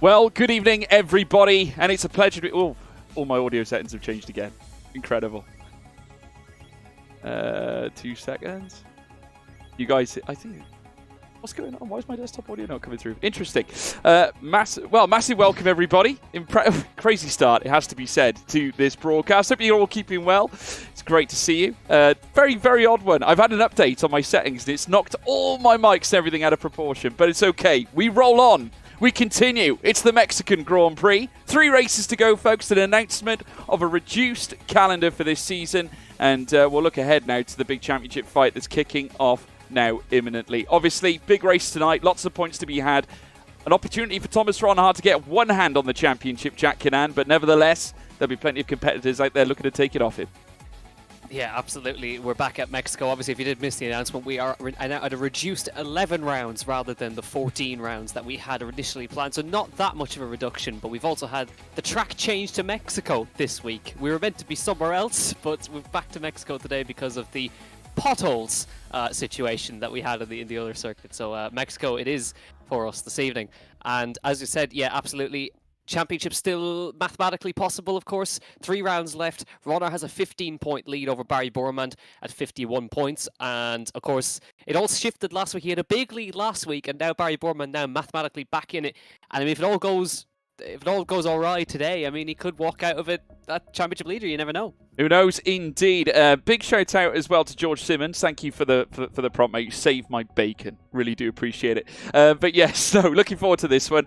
Well, good evening, everybody, and it's a pleasure to... Oh, all my audio settings have changed again. Incredible. 2 seconds. You guys, I think... What's going on? Why is my desktop audio not coming through? Interesting. Massive welcome, everybody. Crazy start, it has to be said, to this broadcast. Hope you're all keeping well. It's great to see you. Very, very odd one. I've had an update on my settings, and it's knocked all my mics and everything out of proportion, but it's okay. We roll on. We continue. It's the Mexican Grand Prix. 3 races to go, folks. An announcement of a reduced calendar for this season. And we'll look ahead now to the big championship fight that's kicking off now imminently. Obviously, big race tonight. Lots of points to be had. An opportunity for Thomas Ronhaar to get one hand on the championship, Jack Kinnan. But nevertheless, there'll be plenty of competitors out there looking to take it off him. Yeah, absolutely. We're back at Mexico. Obviously, if you did miss the announcement, we are at a reduced 11 rounds rather than the 14 rounds that we had initially planned. So not that much of a reduction, but we've also had the track change to Mexico this week. We were meant to be somewhere else, but we're back to Mexico today because of the potholes situation that we had in the other circuit. So Mexico it is for us this evening. And as you said, yeah, absolutely. Championship still mathematically possible, of course. 3 rounds left. Ronhaar has a 15-point lead over Barry Bourmand at 51 points. And, of course, it all shifted last week. He had a big lead last week, and now Barry Bourmand now mathematically back in it. And I mean, if it all goes all right today, I mean, he could walk out of it that championship leader. You never know. Who knows, indeed. Big shout out as well to George Simmons. Thank you for the prompt, mate. You saved my bacon. Really do appreciate it. But yes, no, looking forward to this one.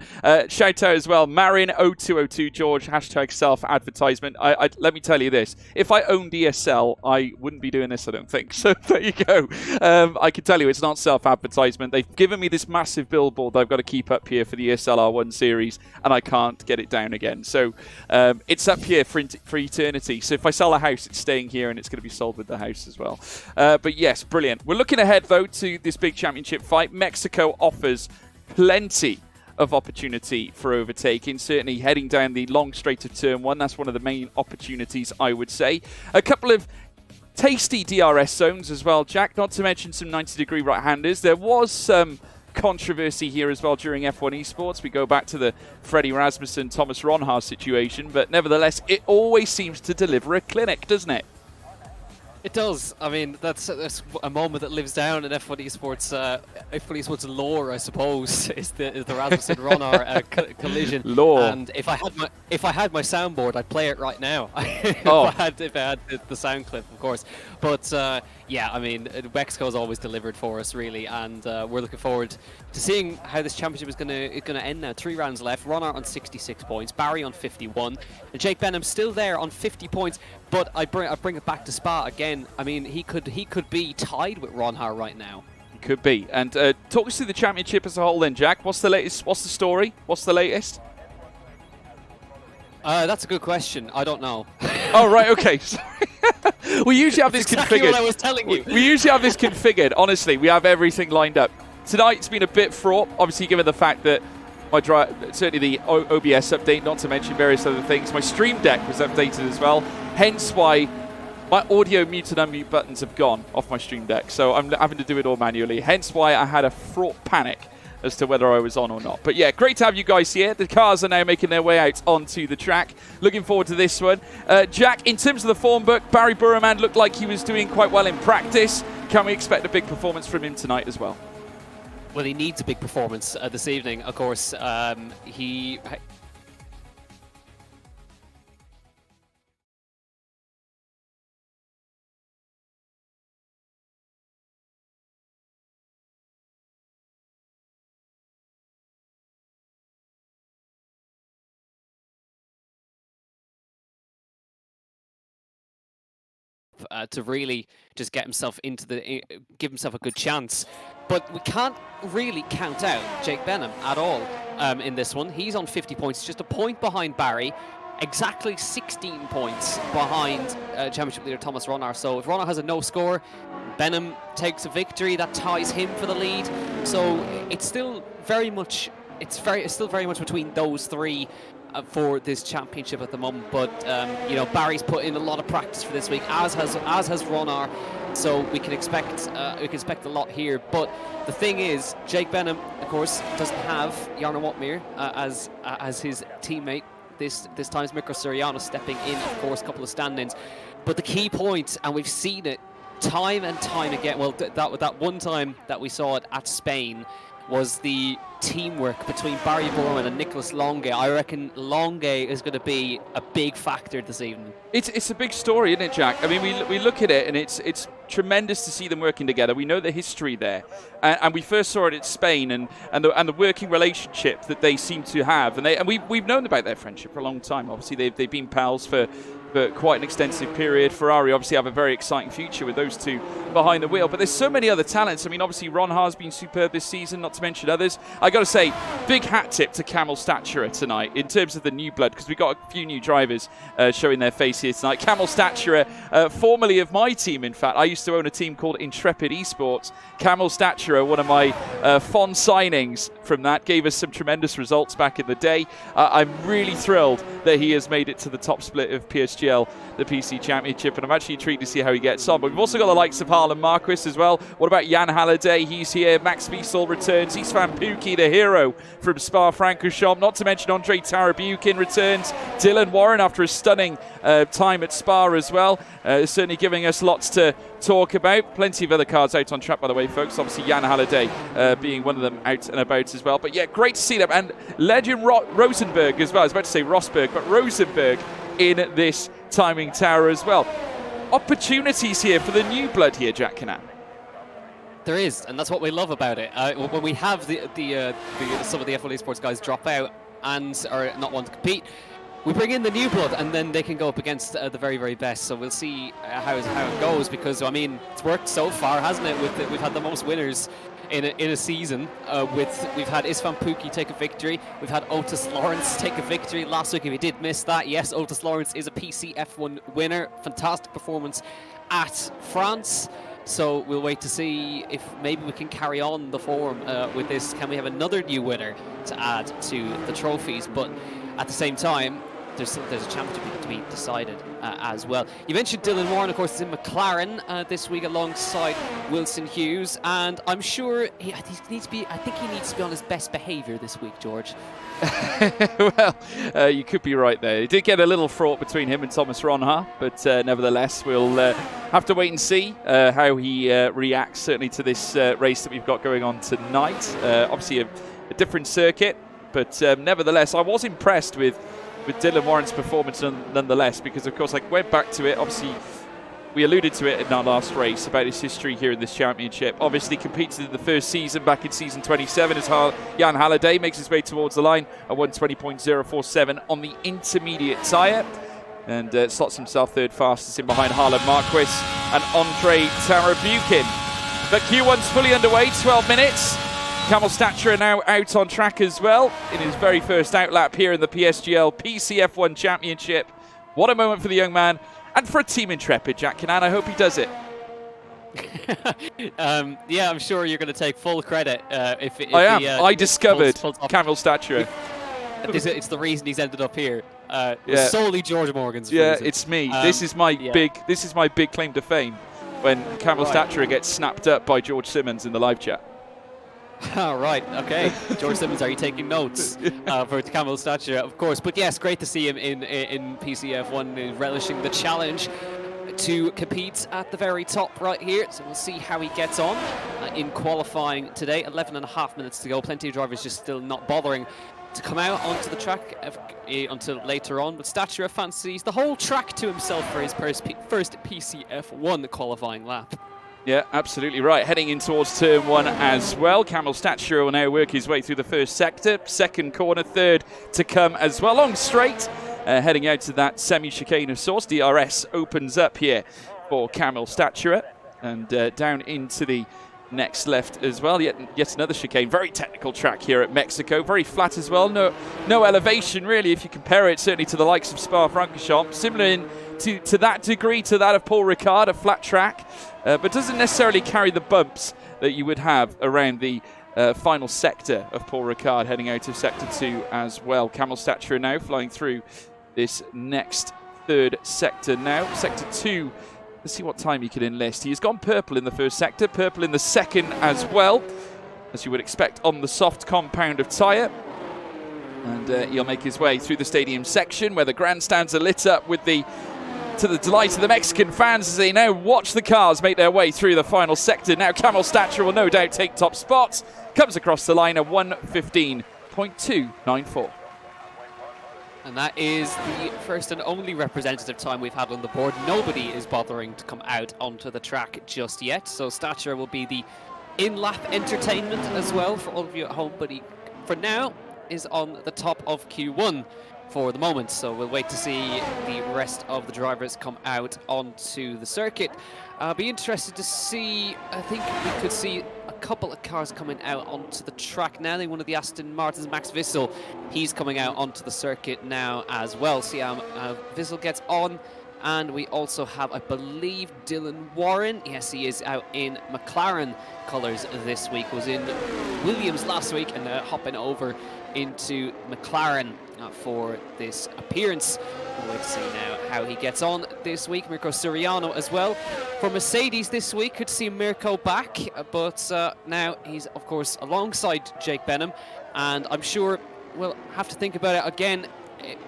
Shout out as well, Marin0202 George, hashtag self-advertisement. Let me tell you this. If I owned ESL, I wouldn't be doing this, I don't think. So there you go. I can tell you it's not self-advertisement. They've given me this massive billboard that I've got to keep up here for the ESL R1 series, and I can't get it down again. So it's up here for eternity. So if I sell a house, it's staying here, and it's going to be sold with the house as well. But yes, brilliant. We're looking ahead, though, to this big championship fight. Mexico offers plenty of opportunity for overtaking. Certainly heading down the long straight of turn 1. That's one of the main opportunities, I would say. A couple of tasty DRS zones as well, Jack, not to mention some 90-degree right-handers. There was some controversy here as well during F1 Esports. We go back to the Freddie Rasmussen, Thomas Ronhaar situation, but nevertheless, it always seems to deliver a clinic, doesn't it? It does. I mean, that's a moment that lives down in F1 Esports lore, I suppose, is the Rasmussen Ronhaar collision. Lore. And if I had my soundboard, I'd play it right now. Oh. if I had the sound clip, of course. But yeah, I mean, Mexico's always delivered for us, really, and we're looking forward to seeing how this championship is going to end now. 3 rounds left. Ronhaar on 66 points, Barry on 51, and Jake Benham still there on 50 points. But I bring it back to Spa again. I mean, he could be tied with Ronhaar right now. He could be. And talk us through the championship as a whole, then, Jack. What's the latest? What's the story? What's the latest? That's a good question. I don't know. Oh, right, okay. Sorry. We usually have this exactly configured. What I was telling you. We usually have this configured. Honestly, we have everything lined up. Tonight's been a bit fraught, obviously, given the fact that my certainly the OBS update, not to mention various other things. My Stream Deck was updated as well, hence why my audio mute and unmute buttons have gone off my Stream Deck. So I'm having to do it all manually, hence why I had a fraught panic as to whether I was on or not. But yeah, great to have you guys here. The cars are now making their way out onto the track. Looking forward to this one. Jack, in terms of the form book, Barry Bourmand looked like he was doing quite well in practice. Can we expect a big performance from him tonight as well? Well, he needs a big performance this evening, of course. He to really just get himself give himself a good chance. But we can't really count out Jake Benham at all in this one. He's on 50 points, just a point behind Barry, exactly 16 points behind championship leader Thomas Ronhaar. So if Ronhaar has a no score, Benham takes a victory that ties him for the lead. So it's still very much between those three for this championship at the moment. But you know, Barry's put in a lot of practice for this week, as has Ronhaar. So we can expect a lot here. But the thing is, Jake Benham, of course, doesn't have Jarno Wotmir as his teammate. This time's Mikko Suriano stepping in, of course, a couple of stand-ins. But the key point, and we've seen it time and time again, well, that one time that we saw it at Spain, was the teamwork between Barry Borman and Nicholas Longue. I reckon Longue is going to be a big factor this evening. It's a big story, isn't it, Jack? I mean, we look at it, and it's tremendous to see them working together. We know the history there, and we first saw it at Spain, and the working relationship that they seem to have, and we've known about their friendship for a long time. Obviously, they've been pals for quite an extensive period. Ferrari obviously have a very exciting future with those two behind the wheel, but there's so many other talents. I mean, obviously Ron Haar's been superb this season, not to mention others. I got to say, big hat tip to Camel Staturer tonight in terms of the new blood, because we got a few new drivers showing their face here tonight. Camel Staturer, formerly of my team, in fact. I used to own a team called Intrepid Esports. Camel Staturer, one of my fond signings from that, gave us some tremendous results back in the day. I'm really thrilled that he has made it to the top split of PSGL, the PC Championship, and I'm actually intrigued to see how he gets on. But we've also got the likes of Harlan Marquis as well. What about Jan Halliday? He's here. Max Wiesel returns. Istvan Pukki, the hero from Spa-Francorchamps. Not to mention Andre Tarabukin returns. Dylan Warren after a stunning time at Spa as well. Certainly giving us lots to talk about. Plenty of other cars out on track, by the way, folks. Obviously, Jan Halliday being one of them out and about as well. But yeah, great to see them. And legend Rosenberg as well. I was about to say Rosberg, but Rosenberg in this timing tower as well. Opportunities here for the new blood here, Jack Canan. There is, and that's what we love about it. When we have some of the F1 Esports guys drop out and are not want to compete, we bring in the new blood, and then they can go up against the very, very best. So we'll see how it goes, because I mean, it's worked so far, hasn't it? We've had the most winners in a season. We've had Istvan Pukki take a victory. We've had Otis Lawrence take a victory last week. If you did miss that, yes, Otis Lawrence is a PC F1 winner. Fantastic performance at France. So we'll wait to see if maybe we can carry on the form with this. Can we have another new winner to add to the trophies? But at the same time, there's a championship to be decided as well. You mentioned Dylan Warren, of course, is in McLaren this week alongside Wilson Hughes, and I'm sure I think he needs to be on his best behaviour this week, George. Well, you could be right there. It did get a little fraught between him and Thomas Ron Haar, but nevertheless, we'll have to wait and see how he reacts, certainly to this race that we've got going on tonight. Obviously, a different circuit, but nevertheless, I was impressed with Dylan Warren's performance nonetheless, because of course I went back to it. Obviously, we alluded to it in our last race about his history here in this championship. Obviously competed in the first season back in season 27 as Jan Halliday makes his way towards the line at 1:20.047 on the intermediate tyre, and slots himself third fastest in behind Harlan Marquis and Andre Tarabukin. But Q1's fully underway, 12 minutes. Camel Staturer now out on track as well in his very first outlap here in the PSGL PCF1 Championship. What a moment for the young man, and for a Team Intrepid, Jack Canan. I hope he does it. Yeah, I'm sure you're going to take full credit. If I am. I discovered Camel Staturer. It's the reason he's ended up here. Solely George Morgan's. Yeah, it's me. This is my big claim to fame when Camel Staturer gets snapped up by George Simmons in the live chat. All right, okay. George Simmons, are you taking notes for Camel Staturer? Of course, but yes, great to see him in PCF1, relishing the challenge to compete at the very top right here. So we'll see how he gets on in qualifying today. 11.5 minutes to go. Plenty of drivers just still not bothering to come out onto the track until later on. But Staturer fancies the whole track to himself for his first PCF1 qualifying lap. Yeah, absolutely right. Heading in towards turn one as well. Camel Staturer will now work his way through the first sector. Second corner, third to come as well. Long straight, heading out to that semi-chicane of sorts. DRS opens up here for Camel Staturer, and down into the next left as well. Yet another chicane. Very technical track here at Mexico. Very flat as well. No elevation really, if you compare it certainly to the likes of Spa-Francorchamps. Similar to that degree to that of Paul Ricard, a flat track. But doesn't necessarily carry the bumps that you would have around the final sector of Paul Ricard, heading out of Sector 2 as well. Camel Staturer now flying through this next third sector now. Sector 2 Let's see what time he can enlist. He's gone purple in the first sector, purple in the second as well, as you would expect on the soft compound of tyre. And he'll make his way through the stadium section where the grandstands are lit up with to the delight of the Mexican fans as they now watch the cars make their way through the final sector. Now Camel Stature will no doubt take top spots. Comes across the line at 1:15.294. And that is the first and only representative time we've had on the board. Nobody is bothering to come out onto the track just yet. So Stature will be the in-lap entertainment as well for all of you at home. But he, for now, is on the top of Q1 for the moment. So we'll wait to see the rest of the drivers come out onto the circuit. Be interested to see, I think we could see a couple of cars coming out onto the track now. One of the Aston Martins, Max Wissel, he's coming out onto the circuit now as well. See how Wissel gets on. And we also have, I believe, Dylan Warren. Yes, he is out in McLaren colours this week. Was in Williams last week and hopping over into McLaren for this appearance. We'll wait to see now how he gets on this week. Mirko Suriano as well. For Mercedes this week, could see Mirko back, but now he's, of course, alongside Jake Benham. And I'm sure we'll have to think about it again.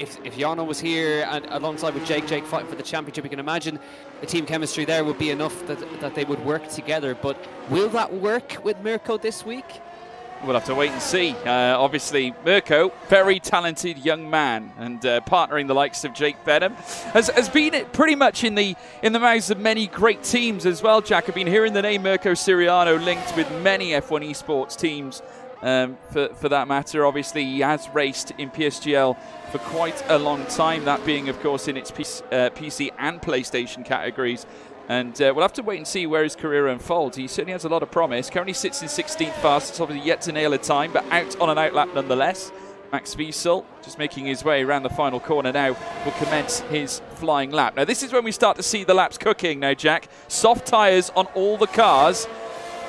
If Jarno was here and alongside with Jake fighting for the championship, you can imagine the team chemistry there would be enough that they would work together. But will that work with Mirko this week? We'll have to wait and see. Obviously, Mirko, very talented young man, and partnering the likes of Jake Benham has been pretty much in the mouths of many great teams as well. Jack, I've been hearing the name Mirko Suriano linked with many F1 esports teams. For that matter, obviously he has raced in PSGL for quite a long time, that being of course in its PC and PlayStation categories, and we'll have to wait and see where his career unfolds. He certainly has a lot of promise. Currently sits in 16th fastest, obviously yet to nail a time, but out on an outlap nonetheless. Max Wissel just making his way around the final corner now will commence his flying lap. Now this is when we start to see the laps cooking now, Jack. Soft tyres on all the cars.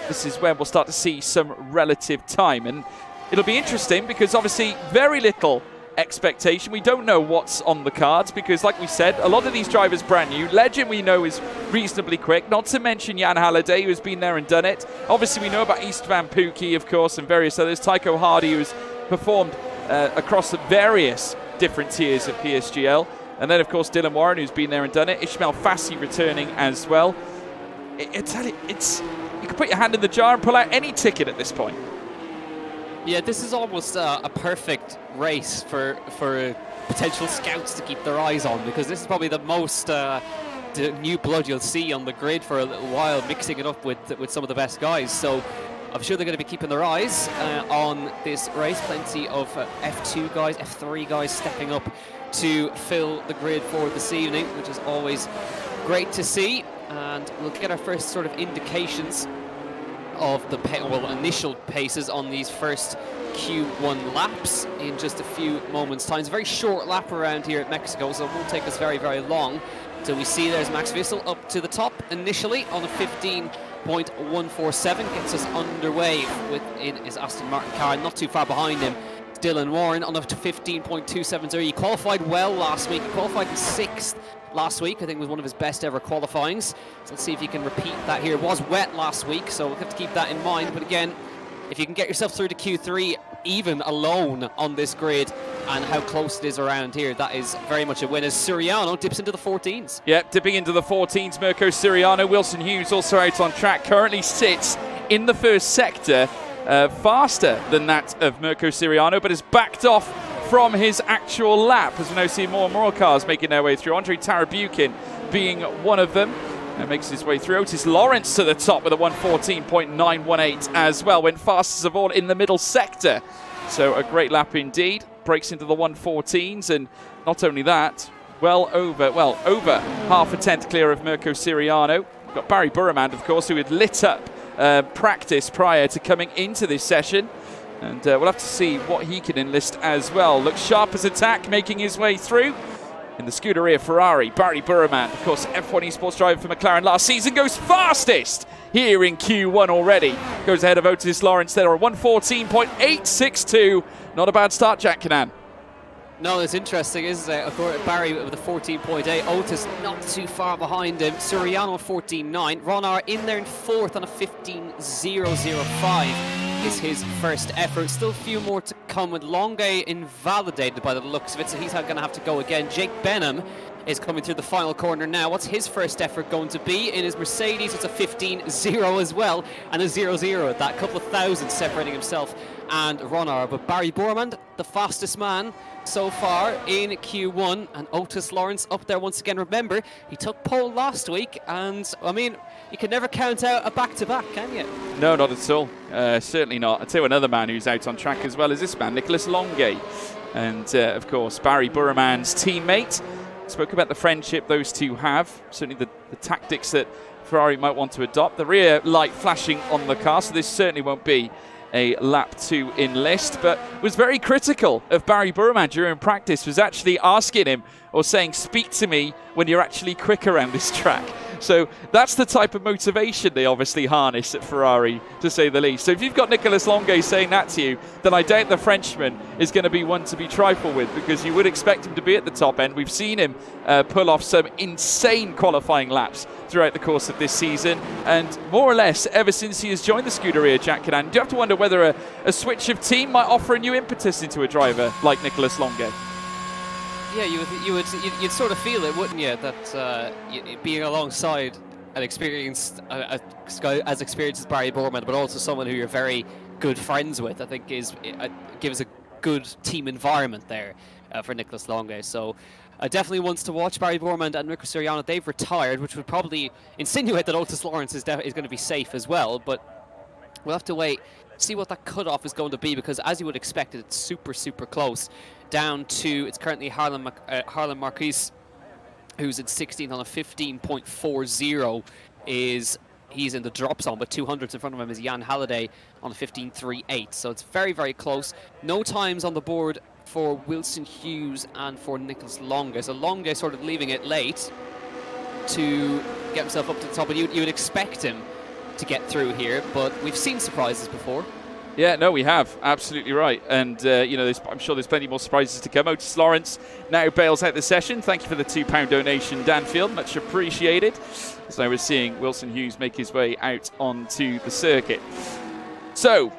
This is when we'll start to see some relative time, and it'll be interesting because obviously very little expectation. We don't know what's on the cards because, like we said, a lot of these drivers brand new. Legend we know is reasonably quick, not to mention Jan Halliday, who's been there and done it. Obviously we know about Istvan Pukki, of course, and various others. Tycho Hardy, who's performed across various different tiers of PSGL, and then of course Dylan Warren, who's been there and done it. Ishmael Fassi returning as well. You can put your hand in the jar and pull out any ticket at this point. Yeah, this is almost a perfect race for potential scouts to keep their eyes on, because this is probably the most new blood you'll see on the grid for a little while, mixing it up with some of the best guys. So I'm sure they're going to be keeping their eyes on this race. Plenty of F2 guys, F3 guys stepping up to fill the grid for this evening, which is always great to see. And we'll get our first sort of indications of the initial paces on these first Q1 laps in just a few moments' time. It's a very short lap around here at Mexico, so it won't take us very, very long till we see there's Max Wissel up to the top initially on a 15.147. Gets us underway in his Aston Martin car, not too far behind him. Dylan Warren on up to 15.270. He qualified well last week. He qualified in 6th last week. I think it was one of his best ever qualifyings. So let's see if he can repeat that here. It was wet last week, so we'll have to keep that in mind. But again, if you can get yourself through to Q3, even alone on this grid, and how close it is around here, that is very much a win as Suriano dips into the 14s. Yep, dipping into the 14s, Mirko Suriano. Wilson Hughes also out on track, currently sits in the first sector, faster than that of Mirko Suriano, but has backed off from his actual lap, as we now see more and more cars making their way through. Andre Tarabukin being one of them, and makes his way through. Otis Lawrence to the top with a 1:14.918 as well. Went fastest of all in the middle sector. So a great lap indeed. Breaks into the 1:14s, and not only that, over half a tenth clear of Mirko Suriano. We've got Barry Burremand, of course, who had lit up practice prior to coming into this session. And we'll have to see what he can enlist as well. Looks sharp as attack, making his way through. In the Scuderia Ferrari, Barry Burremand, of course, F1 esports driver for McLaren last season, goes fastest here in Q1 already. Goes ahead of Otis Lawrence there, a 1:14.862. Not a bad start, Jack Canan. No, it's interesting, isn't it? Of course, Barry with a 14.8, Otis not too far behind him, Suriano 14.9, Ronar in there in fourth on a 15.005 is his first effort. Still a few more to come with Longue invalidated by the looks of it, so he's going to have to go again. Jake Benham is coming through the final corner now. What's his first effort going to be? In his Mercedes, it's a 15.0 as well, and a 0.0, that couple of thousand separating himself and Ronar. But Barry Bormand, the fastest man so far in Q1, and Otis Lawrence up there once again. Remember, he took pole last week, and I mean, you can never count out a back-to-back, can you? No, not at all. Certainly not. I'll tell you another man who's out on track as well as this man, Nicholas Longue. And of course, Barry Burman's teammate. Spoke about the friendship those two have. Certainly the tactics that Ferrari might want to adopt. The rear light flashing on the car, so this certainly won't be a lap 2 in list, but was very critical of Barry Burman during practice, was actually asking him or saying, speak to me when you're actually quick around this track. So that's the type of motivation they obviously harness at Ferrari, to say the least. So if you've got Nicholas Longue saying that to you, then I doubt the Frenchman is going to be one to be trifled with, because you would expect him to be at the top end. We've seen him pull off some insane qualifying laps throughout the course of this season, and more or less ever since he has joined the Scuderia, Jack Canan. Do you have to wonder whether a switch of team might offer a new impetus into a driver like Nicholas Longue? Yeah, you'd sort of feel it, wouldn't you? That being alongside an experienced, as experienced as Barry Borman, but also someone who you're very good friends with, I think gives a good team environment there for Nicholas Longue. So definitely wants to watch. Barry Borman and Rico Suriano, they've retired, which would probably insinuate that Otis Lawrence is going to be safe as well. But we'll have to wait, see what that cutoff is going to be, because as you would expect, it's super, super close. Down to, it's currently Harlan Marquez, who's in 16th on a 15.40. He's in the drop zone, but 200s in front of him is Jan Halliday on a 15.38. So it's very, very close. No times on the board for Wilson Hughes and for Nicholas Longue. So Longue sort of leaving it late to get himself up to the top, but you would expect him to get through here, but we've seen surprises before. Yeah, no, we have. Absolutely right. And, I'm sure there's plenty more surprises to come. Otis Lawrence now bails out the session. Thank you for the £2 donation, Danfield. Much appreciated. So we're seeing Wilson Hughes make his way out onto the circuit. So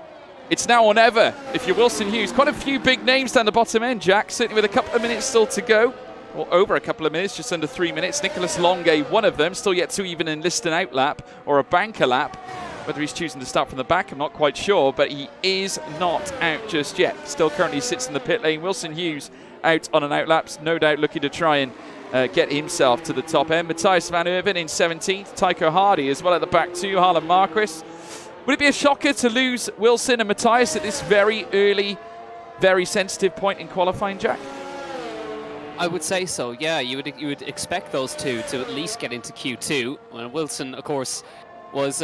it's now or never if you're Wilson Hughes. Quite a few big names down the bottom end, Jack. Certainly with a couple of minutes still to go. Or over a couple of minutes, just under 3 minutes. Nicholas Longue, one of them, still yet to even enlist an out lap or a banker lap. Whether he's choosing to start from the back, I'm not quite sure, but he is not out just yet. Still currently sits in the pit lane. Wilson Hughes out on an out lap, no doubt looking to try and get himself to the top end. Matthias Van Erven in 17th. Tycho Hardy as well at the back too. Harlan Marquez. Would it be a shocker to lose Wilson and Matthias at this very early, very sensitive point in qualifying, Jack? I would say so, yeah. You would expect those two to at least get into Q2. Well, Wilson, of course, was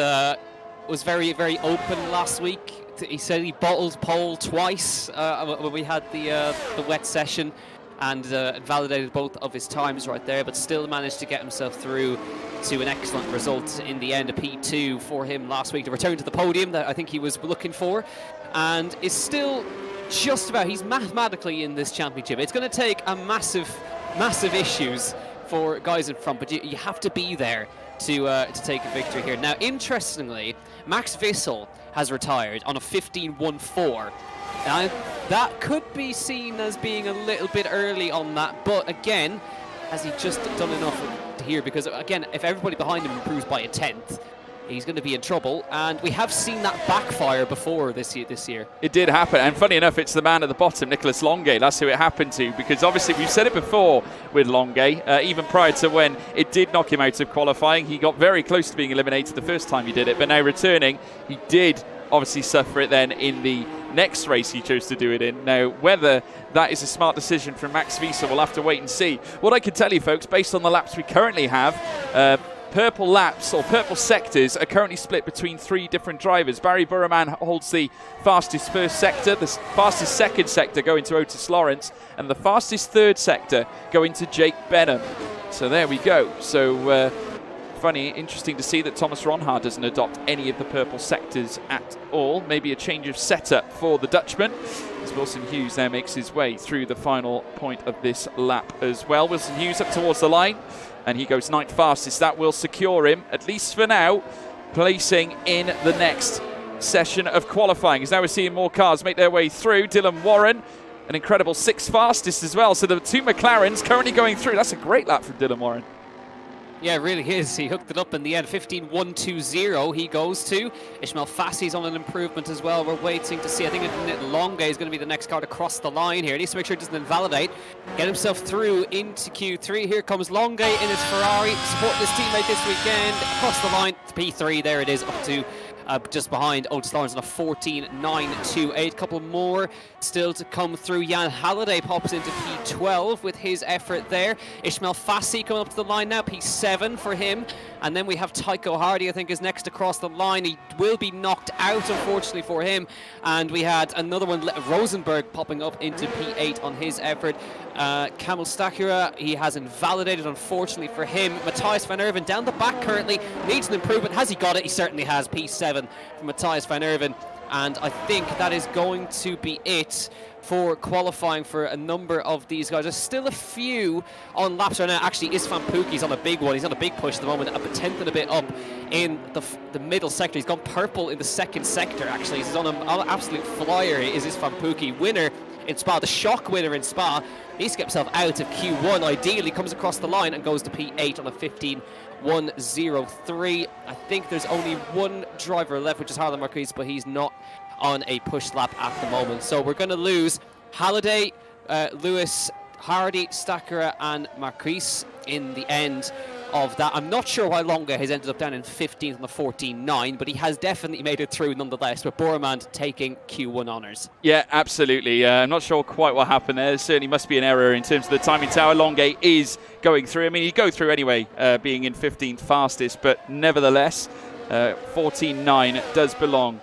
very, very open last week. He said he bottled pole twice when we had the wet session, and validated both of his times right there, but still managed to get himself through to an excellent result in the end, a P2 for him last week to return to the podium that I think he was looking for, and is still just about, he's mathematically in this championship. It's going to take a massive issues for guys in front, but you have to be there to take a victory here. Now, interestingly, Max Wissel has retired on a 15.14. Now, that could be seen as being a little bit early on that, but again, has he just done enough here? Because again, if everybody behind him improves by a 10th, he's going to be in trouble, and we have seen that backfire before this year. It did happen, and funny enough, it's the man at the bottom, Nicholas Longue. That's who it happened to, because obviously we've said it before with Longue, even prior to when it did knock him out of qualifying. He got very close to being eliminated the first time he did it, but now returning, he did obviously suffer it then in the next race he chose to do it in. Now, whether that is a smart decision from Max Wissel, we'll have to wait and see. What I can tell you, folks, based on the laps we currently have, purple laps or purple sectors are currently split between 3 different drivers. Barry Burman holds the fastest first sector, the fastest second sector going to Otis Lawrence, and the fastest third sector going to Jake Benham. So there we go. So funny, interesting to see that Thomas Ronhaar doesn't adopt any of the purple sectors at all. Maybe a change of setup for the Dutchman, as Wilson Hughes there makes his way through the final point of this lap as well. Wilson Hughes up towards the line, and he goes 9th fastest. That will secure him, at least for now, placing in the next session of qualifying. As now we're seeing more cars make their way through. Dylan Warren, an incredible 6th fastest as well. So the 2 McLarens currently going through. That's a great lap from Dylan Warren. Yeah, it really is. He hooked it up in the end. 15.120 he goes to. Ishmael Fassi's on an improvement as well. We're waiting to see. I think Longe is going to be the next car to cross the line here. He needs to make sure it doesn't invalidate. Get himself through into Q3. Here comes Longe in his Ferrari. Supporting his teammate this weekend. Across the line to P3. There it is, up to just behind Otis Lawrence on a 14.928. Couple more still to come through. Jan Halliday pops into P12 with his effort there. Ishmael Fassi coming up to the line now, P7 for him. And then we have Tycho Hardy, I think, is next across the line. He will be knocked out, unfortunately for him. And we had another one, Rosenberg, popping up into P8 on his effort. Kamil Stakura, he has invalidated, unfortunately for him. Matthias van Erven down the back currently, needs an improvement. Has he got it? He certainly has. P7 for Matthias van Erven. And I think that is going to be it for qualifying for a number of these guys. There's still a few on laps right now. Actually, Istvan Pukki's on a big one. He's on a big push at the moment, a 10th and a bit up in the middle sector. He's gone purple in the 2nd sector, actually. He's on an absolute flyer, is Istvan Pukki. Winner in Spa, the shock winner in Spa. Needs to get himself out of Q1. Ideally, comes across the line and goes to P8 on a 15.103. I think there's only one driver left, which is Harlan Marquis, but he's not on a push lap at the moment. So we're going to lose Halliday, Lewis, Hardy, Stakura and Marquis in the end of that. I'm not sure why Longa has ended up down in 15th on the 14.9, but he has definitely made it through nonetheless, with Boremand taking Q1 honours. Yeah, absolutely. I'm not sure quite what happened there. There certainly must be an error in terms of the timing tower. Longa is going through. I mean, he'd go through anyway, being in 15th fastest, but nevertheless, 14.9 does belong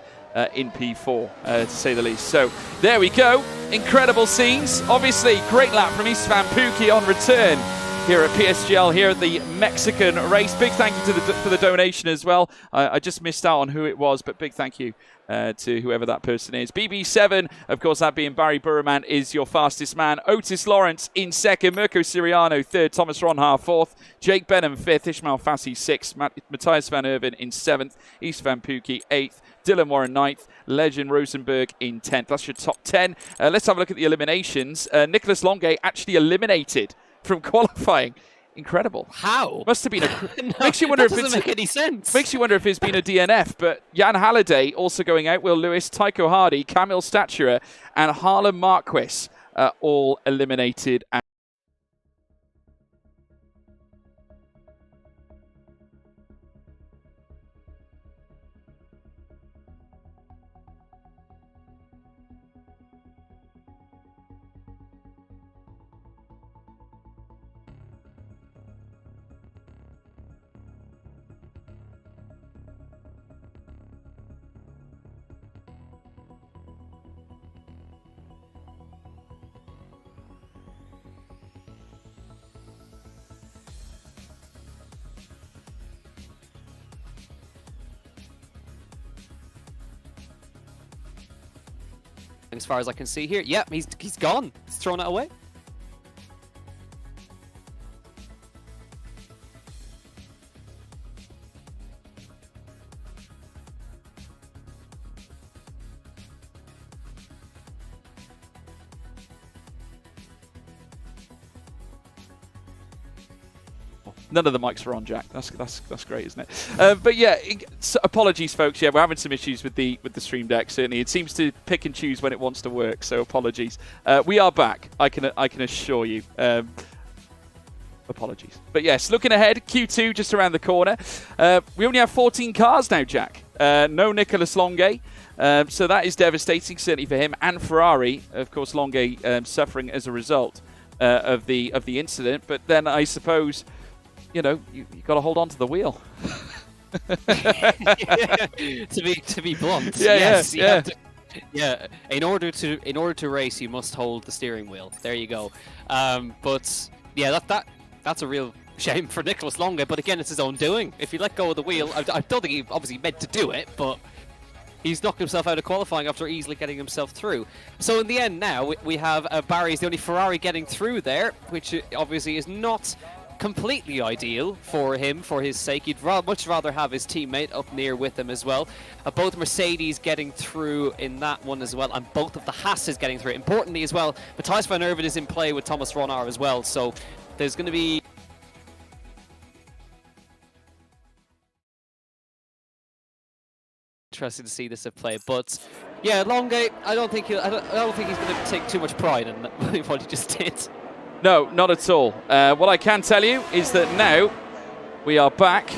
in P4, to say the least. So there we go. Incredible scenes. Obviously, great lap from Istvan Pukki on return here at PSGL, here at the Mexican race. Big thank you for the donation as well. I just missed out on who it was, but big thank you to whoever that person is. BB7, of course, that being Barry Burman, is your fastest man. Otis Lawrence in 2nd, Mirko Siriano 3rd, Thomas Ronhaar 4th, Jake Benham 5th, Ishmael Fassi 6th, Matthias van Erven in 7th, Istvan Pukki 8th, Dylan Warren 9th, Legend Rosenberg in 10th. That's your top 10. Let's have a look at the eliminations. Nicholas Longe actually eliminated from qualifying. Incredible. How? Must have been a... No, makes you wonder that doesn't make any sense. Makes you wonder if it's been a DNF. But Jan Halliday also going out. Will Lewis, Tycho Hardy, Kamil Statura, and Harlan Marquis all eliminated. As far as I can see here, yep, he's gone. He's thrown it away. None of the mics were on, Jack. That's great, isn't it? But yeah, apologies, folks. Yeah, we're having some issues with the stream deck. Certainly, it seems to pick and choose when it wants to work. So apologies. We are back. I can assure you. Apologies. But yes, looking ahead, Q2 just around the corner. We only have 14 cars now, Jack. No Nicholas Longe. So that is devastating, certainly for him and Ferrari. Of course, Longe suffering as a result of the incident. But then I suppose, you know, you got to hold on to the wheel. to be blunt, yes, yeah. Yeah, in order to race, you must hold the steering wheel. There you go. But yeah, that's a real shame for Nicholas Longa, but again, it's his own doing. If you let go of the wheel, I don't think he obviously meant to do it, but he's knocked himself out of qualifying after easily getting himself through. So in the end now, we have Barry's the only Ferrari getting through there, which obviously is not completely ideal for him, for his sake. He'd much rather have his teammate up near with him as well. Both Mercedes getting through in that one as well, and both of the Haas's getting through. Importantly as well, Matthias van Erven is in play with Thomas Ronnar as well, so there's going to be interesting to see this at play. But yeah, Longa, I don't think he's going to take too much pride in what he just did. No, not at all. What I can tell you is that now we are back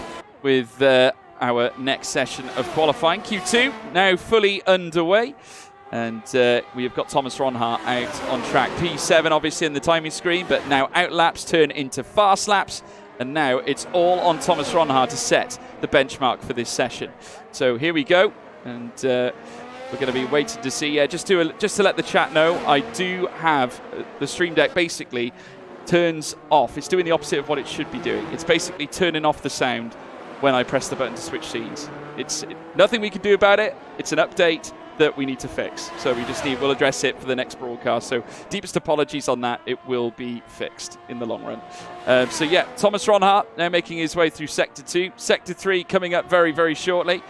with our next session of qualifying. Q2 now fully underway. And we have got Thomas Ronnar out on track. P7 obviously in the timing screen, but now out laps turn into fast laps. And now it's all on Thomas Ronnar to set the benchmark for this session. So here we go. And we're going to be waiting to see. Just to let the chat know, I do have the Stream Deck basically turns off. It's doing the opposite of what it should be doing. It's basically turning off the sound when I press the button to switch scenes. It's nothing we can do about it. It's an update that we need to fix. So we'll address it for the next broadcast. So deepest apologies on that. It will be fixed in the long run. So yeah, Thomas Ronnar now making his way through Sector 2. Sector 3 coming up very, very shortly.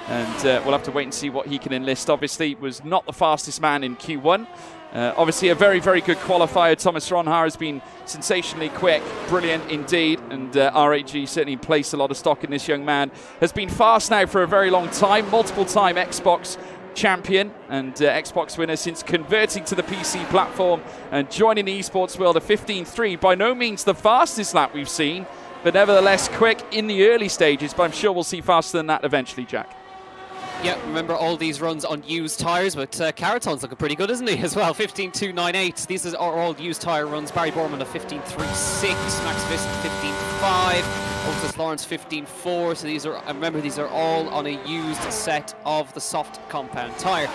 And we'll have to wait and see what he can enlist. Obviously, was not the fastest man in Q1. Obviously, a very, very good qualifier. Thomas Ronnar has been sensationally quick, brilliant indeed. And RAG certainly placed a lot of stock in this young man. Has been fast now for a very long time. Multiple-time Xbox champion and Xbox winner since converting to the PC platform and joining the esports world of 15.3. By no means the fastest lap we've seen, but nevertheless quick in the early stages. But I'm sure we'll see faster than that eventually, Jack. Yeah, remember all these runs on used tyres, but Caraton's looking pretty good, isn't he, as well? 15.298. These are all used tyre runs. Barry Borman of 15.36, Max Viss 15.5, Otis Lawrence 15.4. So these are, remember, these are all on a used set of the soft compound tyre.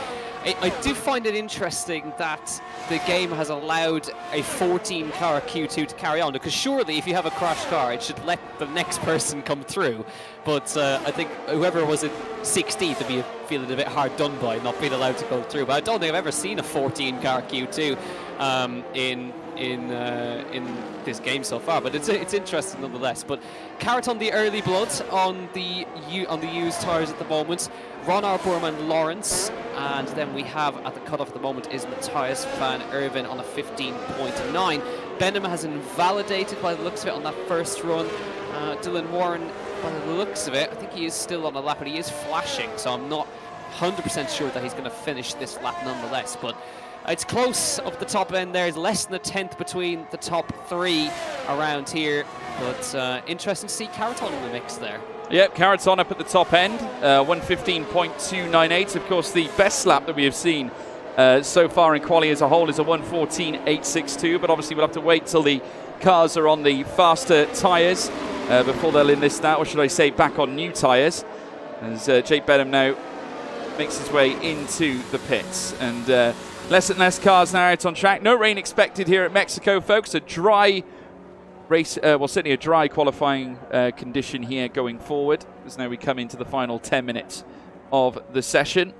I do find it interesting that the game has allowed a 14-car Q2 to carry on, because surely if you have a crashed car, it should let the next person come through. But I think whoever was in 16th would be feeling a bit hard done by not being allowed to go through. But I don't think I've ever seen a 14-car Q2 in this game so far. But it's interesting nonetheless. But Caraton, the early blood on the used tyres at the moment. Ronnar, Borman, Lawrence, and then we have at the cutoff at the moment is Matthias van Erven on a 15.9. Benham has invalidated by the looks of it on that first run. Dylan Warren, by the looks of it, I think he is still on a lap, but he is flashing, so I'm not 100% sure that he's going to finish this lap nonetheless. But it's close up the top end. There's less than a tenth between the top three around here, but interesting to see Caraton in the mix there. Yep, Caraton up at the top end, 1:15.298. Of course, the best lap that we have seen so far in quali as a whole is a 1:14.862, but obviously we'll have to wait till the cars are on the faster tyres before they'll enlist that, or should I say back on new tyres, as Jake Benham now makes his way into the pits. And less and less cars now out on track. No rain expected here at Mexico, folks. A dry race, well, certainly a dry qualifying condition here going forward, as now we come into the final 10 minutes of the session.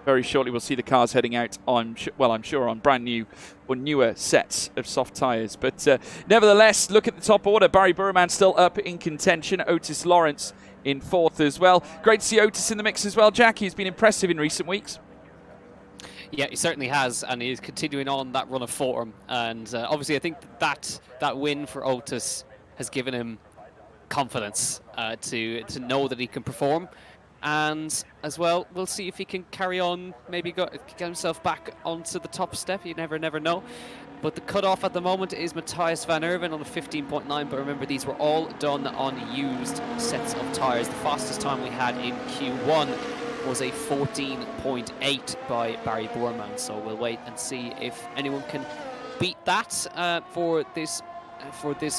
Very shortly we'll see the cars heading out on, well, I'm sure on brand new or newer sets of soft tyres. But nevertheless, look at the top order. Barry Burman still up in contention. Otis Lawrence in fourth as well. Great to see Otis in the mix as well, Jack. He's been impressive in recent weeks. Yeah, he certainly has, and he's continuing on that run of form. And obviously, I think that win for Otis has given him confidence to know that he can perform. And as well, we'll see if he can carry on, maybe get himself back onto the top step. You never know. But the cutoff at the moment is Matthias van Erven on a 15.9. But remember, these were all done on used sets of tyres. The fastest time we had in Q1 was a 14.8 by Barry Borman. So we'll wait and see if anyone can beat that for this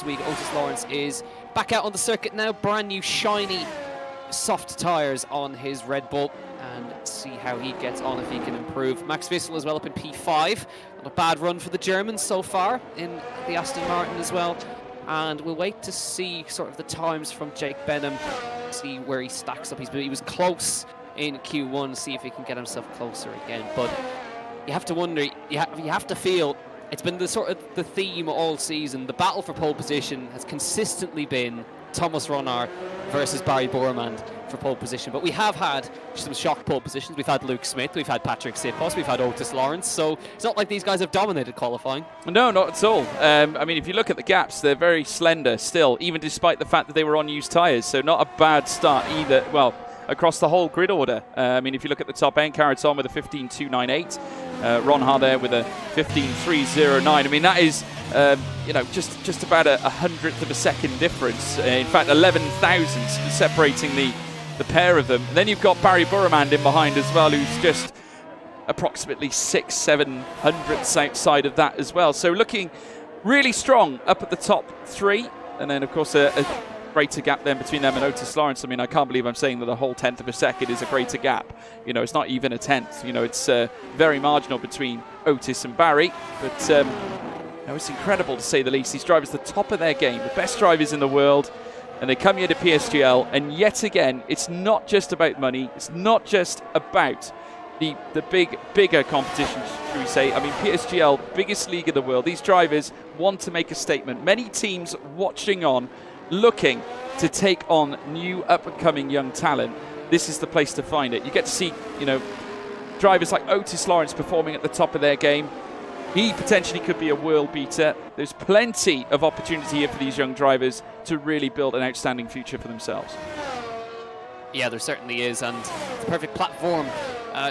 week. Otis Lawrence is back out on the circuit now, brand new shiny soft tyres on his Red Bull, and see how he gets on, if he can improve. Max Vissel as well up in P5. Not a bad run for the Germans so far in the Aston Martin as well. and we'll wait to see sort of the times from Jake Benham, see where he stacks up. He was close in Q1, see if he can get himself closer again. But you have to wonder, you have to feel, it's been the sort of the theme all season. The battle for pole position has consistently been Thomas Ronnar versus Barry Boremand for pole position. But we have had some shock pole positions. We've had Luke Smith, we've had Patrick Sipos, we've had Otis Lawrence. So it's not like these guys have dominated qualifying. No, not at all. I mean, if you look at the gaps, they're very slender still, even despite the fact that they were on used tyres. So not a bad start either. Well, across the whole grid order. I mean, if you look at the top end, Caraton with a 15.298. Ronhar there with a 15.309. I mean, that is, just about a hundredth of a second difference. In fact, 11 thousandths separating the pair of them. And then you've got Barry Burremand in behind as well, who's just approximately 600-7 hundredths outside of that as well. So looking really strong up at the top three. And then, of course, a greater gap then between them and Otis Lawrence. I mean, I can't believe I'm saying that a whole tenth of a second is a greater gap. You know, it's not even a tenth. You know, it's very marginal between Otis and Barry. But it's incredible to say the least. These drivers, the top of their game, the best drivers in the world, and they come here to PSGL. And yet again, it's not just about money. It's not just about the bigger competition, should we say. I mean, PSGL, biggest league in the world. These drivers want to make a statement. Many teams watching on, looking to take on new up-and-coming young talent. This is the place to find it. You get to see, drivers like Otis Lawrence performing at the top of their game. He potentially could be a world beater. There's plenty of opportunity here for these young drivers to really build an outstanding future for themselves. Yeah, there certainly is, and it's a perfect platform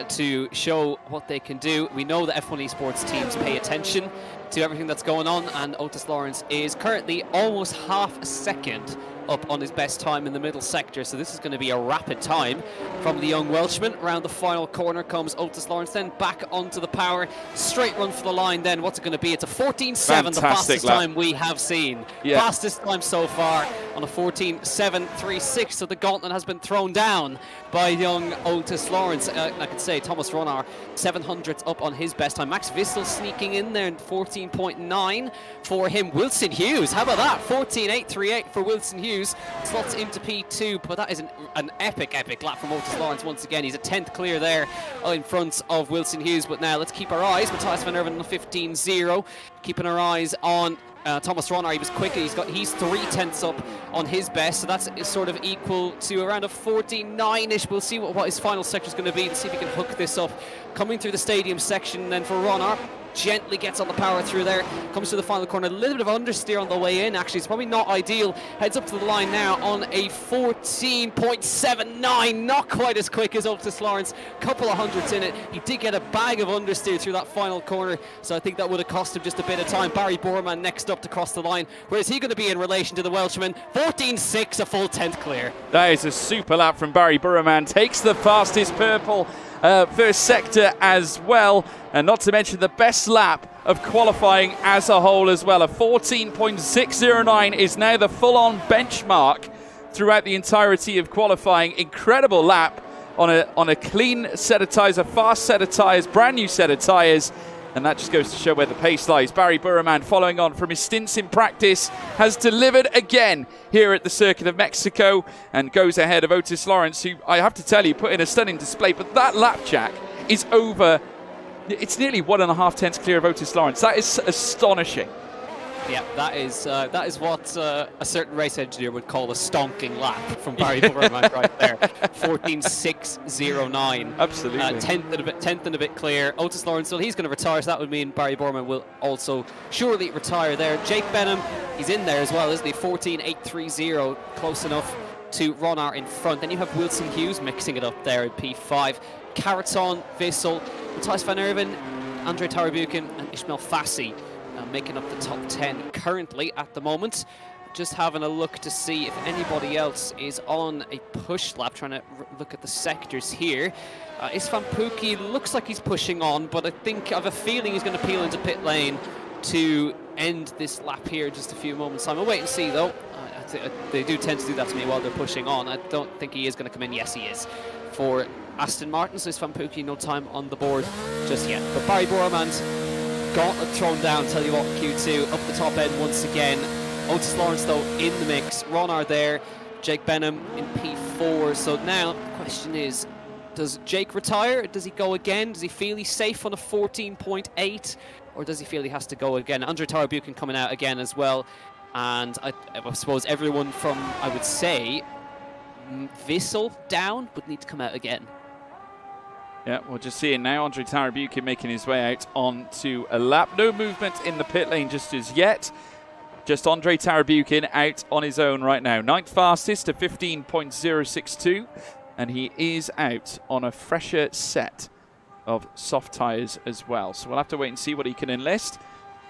to show what they can do. We know that F1 Esports teams pay attention to everything that's going on, and Otis Lawrence is currently almost half a second up on his best time in the middle sector, so this is going to be a rapid time from the young Welshman. Around the final corner comes Otis Lawrence, then back onto the power, straight run for the line. Then what's it going to be? It's a 14.7, the fastest time we have seen. Yeah. Fastest time so far on a 14.736, so the gauntlet has been thrown down by young Otis Lawrence. I could say Thomas Ronnar 700th up on his best time. Max Vissel sneaking in there in 14.9 for him. Wilson Hughes, how about that? 14.838 for Wilson Hughes. Slots into P2, but that is an epic lap from Otis Lawrence once again. He's a 10th clear there in front of Wilson Hughes. But now let's keep our eyes. Matthias van Erven on 15.0. Keeping our eyes on Thomas Ronnar. He was quick. He's 3/10ths up on his best, so that's sort of equal to around a 14.9-ish. We'll see what his final sector is going to be to see if he can hook this up. Coming through the stadium section, then for Ronnar. Gently gets on the power through there, comes to the final corner, a little bit of understeer on the way in. Actually, it's probably not ideal. Heads up to the line now on a 14.79, not quite as quick as Otis Lawrence, couple of hundredths in it. He did get a bag of understeer through that final corner, so I think that would have cost him just a bit of time. Barry Borman next up to cross the line. Where is he going to be in relation to the Welshman? 14.6, a full 10th clear. That is a super lap from Barry Borman. Takes the fastest purple first sector as well, and not to mention the best lap of qualifying as a whole as well. A 14.609 is now the full-on benchmark throughout the entirety of qualifying. Incredible lap on a clean set of tyres, a fast set of tyres, brand new set of tyres. And that just goes to show where the pace lies. Barry Burrman, following on from his stints in practice, has delivered again here at the Circuit of Mexico and goes ahead of Otis Lawrence, who I have to tell you put in a stunning display. But that lap, Jack, is over. It's nearly 1.5 tenths clear of Otis Lawrence. That is astonishing. Yeah, that is what a certain race engineer would call a stonking lap from Barry Borman right there. 14.609. Absolutely. 10th and a bit clear. Otis Lawrence, well, he's going to retire, so that would mean Barry Borman will also surely retire there. Jake Benham, he's in there as well, isn't he? 14.830, close enough to Ronnar in front. Then you have Wilson Hughes mixing it up there in P5. Caraton, Vissel, Matthias van Erven, Andre Tarabukin, and Ishmael Fassi making up the top 10 currently at the moment. Just having a look to see if anybody else is on a push lap, trying to look at the sectors here. Isfan Pukki looks like he's pushing on, but I think I have a feeling he's going to peel into pit lane to end this lap here in just a few moments time. We'll wait and see though. They do tend to do that to me while they're pushing on. I don't think he is going to come in. Yes, he is. For Aston Martin, so Isfan Pukki, no time on the board just yet. But Barry Borman's gauntlet thrown down, tell you what, Q2 up the top end once again. Otis Lawrence, though, in the mix. Ronar there, Jake Benham in P4. So now the question is, does Jake retire? Does he go again? Does he feel he's safe on a 14.8? Or does he feel he has to go again? Andrei Tarabukin coming out again as well. And I suppose everyone from, I would say, Vissel down would need to come out again. Yeah, we're just seeing now Andrei Tarabukin making his way out onto a lap. No movement in the pit lane just as yet. Just Andrei Tarabukin out on his own right now. 9th fastest to 15.062. And he is out on a fresher set of soft tyres as well. So we'll have to wait and see what he can enlist.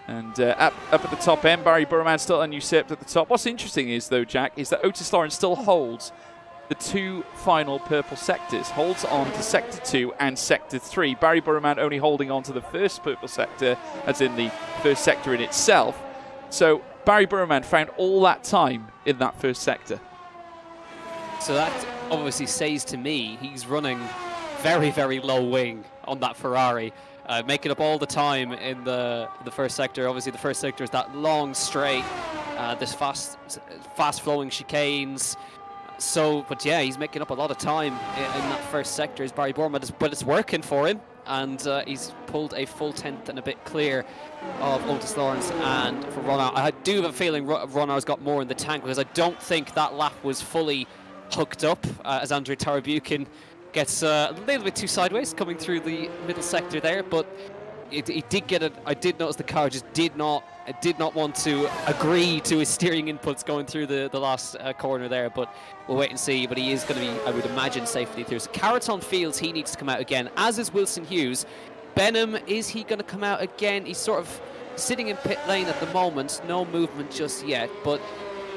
And up at the top end, Barry Burman still unusurped at the top. What's interesting is, though, Jack, is that Otis Lawrence still holds the 2 final purple sectors. Holds on to Sector 2 and Sector 3. Barry Burman only holding on to the first purple sector, as in the first sector in itself. So Barry Burman found all that time in that first sector. So that obviously says to me he's running very, very low wing on that Ferrari, making up all the time in the first sector. Obviously, the first sector is that long straight, this fast-flowing chicanes. So, but yeah, he's making up a lot of time in that first sector. Is Barry Burman, but it's working for him, and he's pulled a full 10th and a bit clear of Otis Lawrence and for Ronar. I do have a feeling Ronar's got more in the tank, because I don't think that lap was fully hooked up as Andrei Tarabukin gets a little bit too sideways coming through the middle sector there, but he did get it. I did notice the car just did not want to agree to his steering inputs going through the last corner there, but we'll wait and see. But he is going to be, I would imagine, safely through. So Caraton feels he needs to come out again, as is Wilson Hughes. Benham, is he going to come out again? He's sort of sitting in pit lane at the moment, no movement just yet, but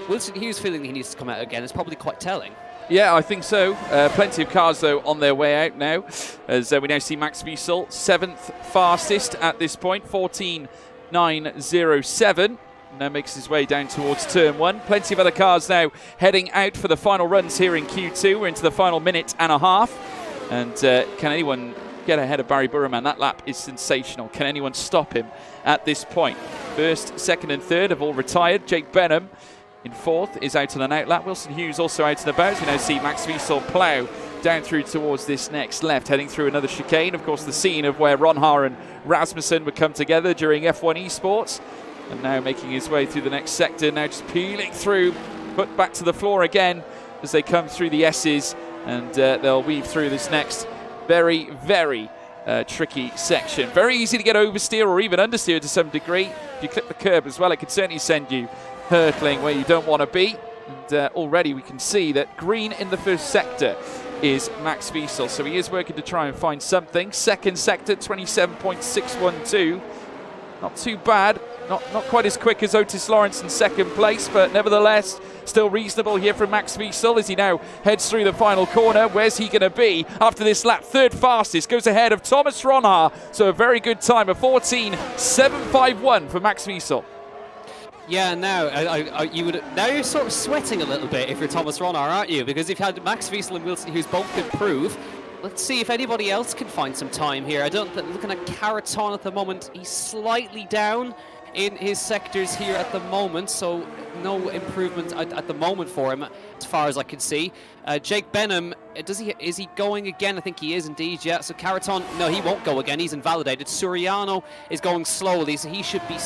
Wilson Hughes feeling he needs to come out again is probably quite telling. Yeah, I think so. Plenty of cars, though, on their way out now, as we now see Max Wiesel, 7th fastest at this point, 14.907. Now makes his way down towards turn 1. Plenty of other cars now heading out for the final runs here in Q2. We're into the final minute and a half. And can anyone get ahead of Barry Burman? That lap is sensational. Can anyone stop him at this point? First, second and third have all retired. Jake Benham in 4th is out on an out lap. Wilson Hughes also out and about. We now see Max Wiesel plough down through towards this next left, heading through another chicane. Of course, the scene of where Ronhaar and Rasmussen would come together during F1 Esports. And now making his way through the next sector, now just peeling through, put back to the floor again as they come through the S's, and they'll weave through this next very, very tricky section. Very easy to get oversteer or even understeer to some degree. If you clip the curb as well, it can certainly send you hurtling where you don't want to be. And already we can see that green in the first sector is Max Wiesel, so he is working to try and find something. Second sector, 27.612. Not too bad. Not quite as quick as Otis Lawrence in second place, but nevertheless still reasonable here from Max Wiesel as he now heads through the final corner. Where's he going to be after this lap? 3rd fastest, goes ahead of Thomas Ronhaar, so a very good time, a 14.751 for Max Wiesel. Yeah, now now you're sort of sweating a little bit if you're Thomas Ronhaar, aren't you? Because you've had Max Wiesel and Wilson Hughes both improve. Let's see if anybody else can find some time here. Looking at Caraton at the moment, he's slightly down in his sectors here at the moment, so no improvement at the moment for him as far as I can see. Jake Benham, is he going again? I think he is indeed, yeah. So Caraton, no, he won't go again, he's invalidated. Suriano is going slowly, so he should be,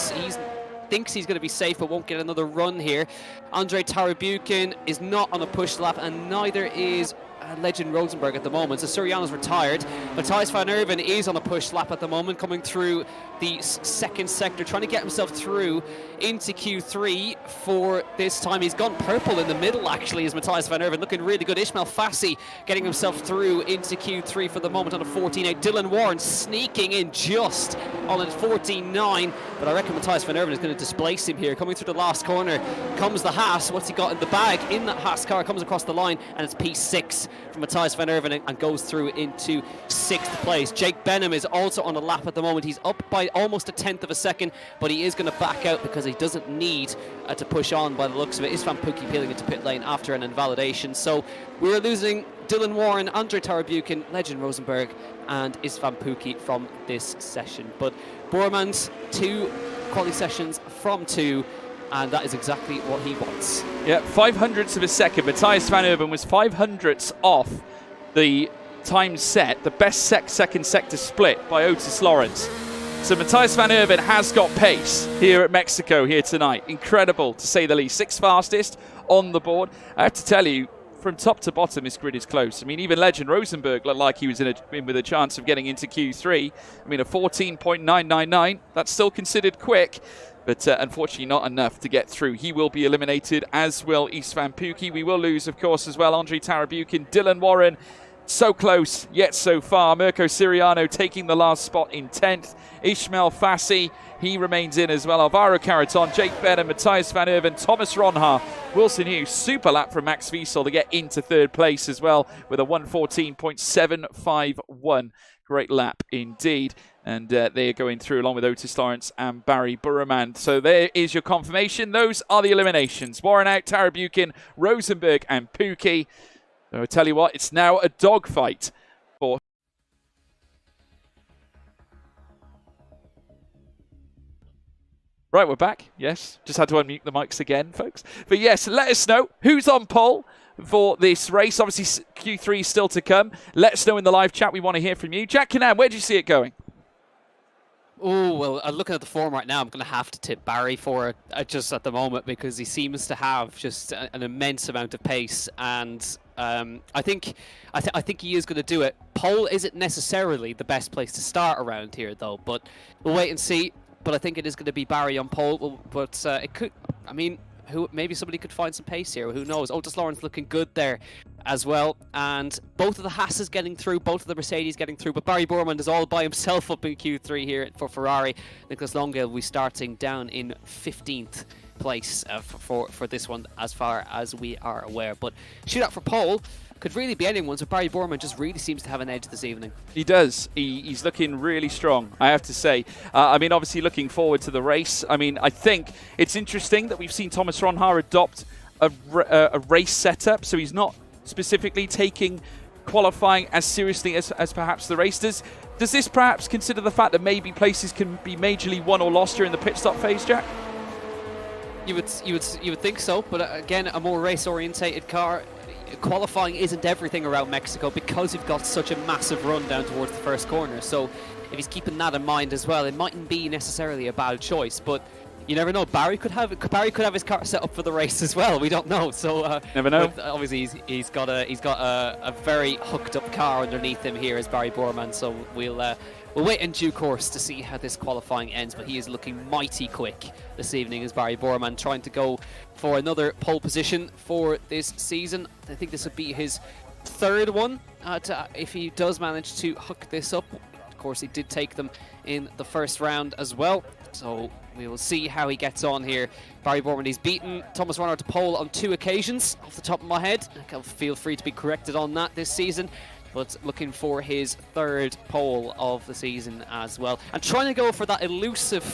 thinks he's going to be safe but won't get another run here. Andrei Tarabukin is not on a push lap, and neither is Legend Rosenberg at the moment. So Suriano's retired. Matthias van Erven is on a push lap at the moment, coming through the second sector, trying to get himself through into Q3 for this time. He's gone purple in the middle, actually, is Matthias van Erven, looking really good. Ishmael Fassi getting himself through into Q3 for the moment on a 14.8. Dylan Warren sneaking in just on a 14.9, but I reckon Matthias van Erven is going to displace him here. Coming through the last corner comes the Haas. What's he got in the bag? In that Haas car, comes across the line, and it's P6 from Matthias van Erven and goes through into 6th place. Jake Benham is also on a lap at the moment. He's up by almost a 10th of a second, but he is going to back out because he doesn't need to push on by the looks of it. Isfan Pookie peeling into pit lane after an invalidation. So we're losing Dylan Warren, Andrei Tarabukin, Legend Rosenberg, and Isfan Pookie from this session. But Borman's 2 quali sessions from 2 and that is exactly what he wants. Yeah, 500ths of a second. Matthias van Urban was 500ths off the time set, the best second sector split by Otis Lawrence. So Matthias van Urban has got pace here at Mexico here tonight. Incredible, to say the least. 6th fastest on the board. I have to tell you, from top to bottom, this grid is close. I mean, even legend Rosenberg looked like he was in with a chance of getting into Q3. I mean, a 14.999, that's still considered quick, but unfortunately not enough to get through. He will be eliminated, as will Istvan Pukki. We will lose, of course, as well, Andrei Tarabukin, Dylan Warren. So close, yet so far. Mirko Siriano taking the last spot in 10th. Ishmael Fassi, he remains in as well. Alvaro Caraton, Jake Benner, Matthias van Urban, Thomas Ronhaar, Wilson Hughes. Super lap from Max Wiesel to get into 3rd place as well with a 1:14.751. Great lap indeed. And they are going through along with Otis Lawrence and Barry Burman. So there is your confirmation. Those are the eliminations. Warren out, Tarabukin, Rosenberg and Pukki. So I tell you what, it's now a dogfight for... Right, we're back. Yes, just had to unmute the mics again, folks. But yes, let us know who's on pole for this race. Obviously, Q3 is still to come. Let us know in the live chat. We want to hear from you. Jack Canam, where do you see it going? Oh, well, looking at the form right now, I'm going to have to tip Barry for it just at the moment, because he seems to have just an immense amount of pace, and I think he is going to do it. Pole isn't necessarily the best place to start around here, though, but we'll wait and see. But I think it is going to be Barry on pole, but it could, I mean, maybe somebody could find some pace here. Who knows? Otis Lawrence looking good there as well. And both of the Haas's getting through, both of the Mercedes getting through. But Barry Burman is all by himself up in Q3 here for Ferrari. Nicholas Longa will be starting down in 15th place for this one, as far as we are aware. But shootout for pole could really be anyone's, but Barry Burman just really seems to have an edge this evening. He does. He's looking really strong, I have to say. I mean, obviously looking forward to the race. I mean, I think it's interesting that we've seen Thomas Ronhaar adopt a race setup, so he's not specifically taking qualifying as seriously as perhaps the race does. Does this perhaps consider the fact that maybe places can be majorly won or lost during the pit stop phase, Jack? You would think so, but again, a more race-orientated car. Qualifying isn't everything around Mexico, because you've got such a massive run down towards the first corner. So if he's keeping that in mind as well, it mightn't be necessarily a bad choice. But you never know. Barry could have his car set up for the race as well. We don't know. So never know. Obviously, he's got a very hooked up car underneath him here as Barry Burman. So we'll wait in due course to see how this qualifying ends, but he is looking mighty quick this evening as Barry Burman, trying to go for another pole position for this season. I think this would be his 3rd one if he does manage to hook this up. Of course, he did take them in the first round as well, so we will see how he gets on here. Barry Burman, he's beaten Thomas Ronhaar to pole on 2 occasions, off the top of my head. Feel free to be corrected on that this season. But looking for his 3rd pole of the season as well. And trying to go for that elusive,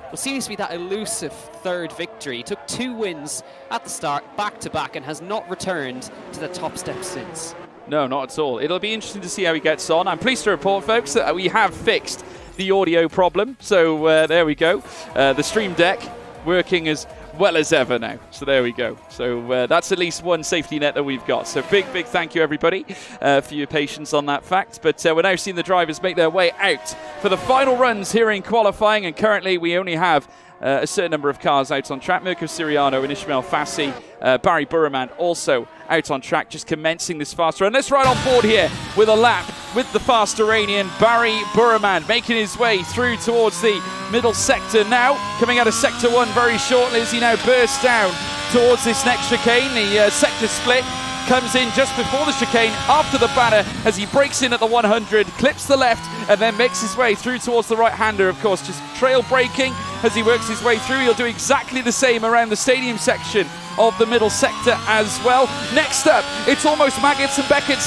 what seems to be that elusive 3rd victory. He took 2 wins at the start, back-to-back, and has not returned to the top step since. No, not at all. It'll be interesting to see how he gets on. I'm pleased to report, folks, that we have fixed the audio problem. So there we go. The Stream Deck working as well as ever now. So there we go. So that's at least one safety net that we've got. So big thank you, everybody, for your patience on that fact. But we're now seeing the drivers make their way out for the final runs here in qualifying. And currently we only have a certain number of cars out on track. Mirko Siriano and Ishmael Fassi, Barry Burman also out on track, just commencing this fast run. Let's ride on board here with a lap with the fast Iranian Barry Burman, making his way through towards the middle sector now, coming out of sector 1 very shortly as he now bursts down towards this next chicane. The sector split comes in just before the chicane, after the banner, as he breaks in at the 100, clips the left, and then makes his way through towards the right-hander. Of course, just trail braking as he works his way through. He'll do exactly the same around the stadium section of the middle sector as well. Next up, it's almost Maggots and Beckett's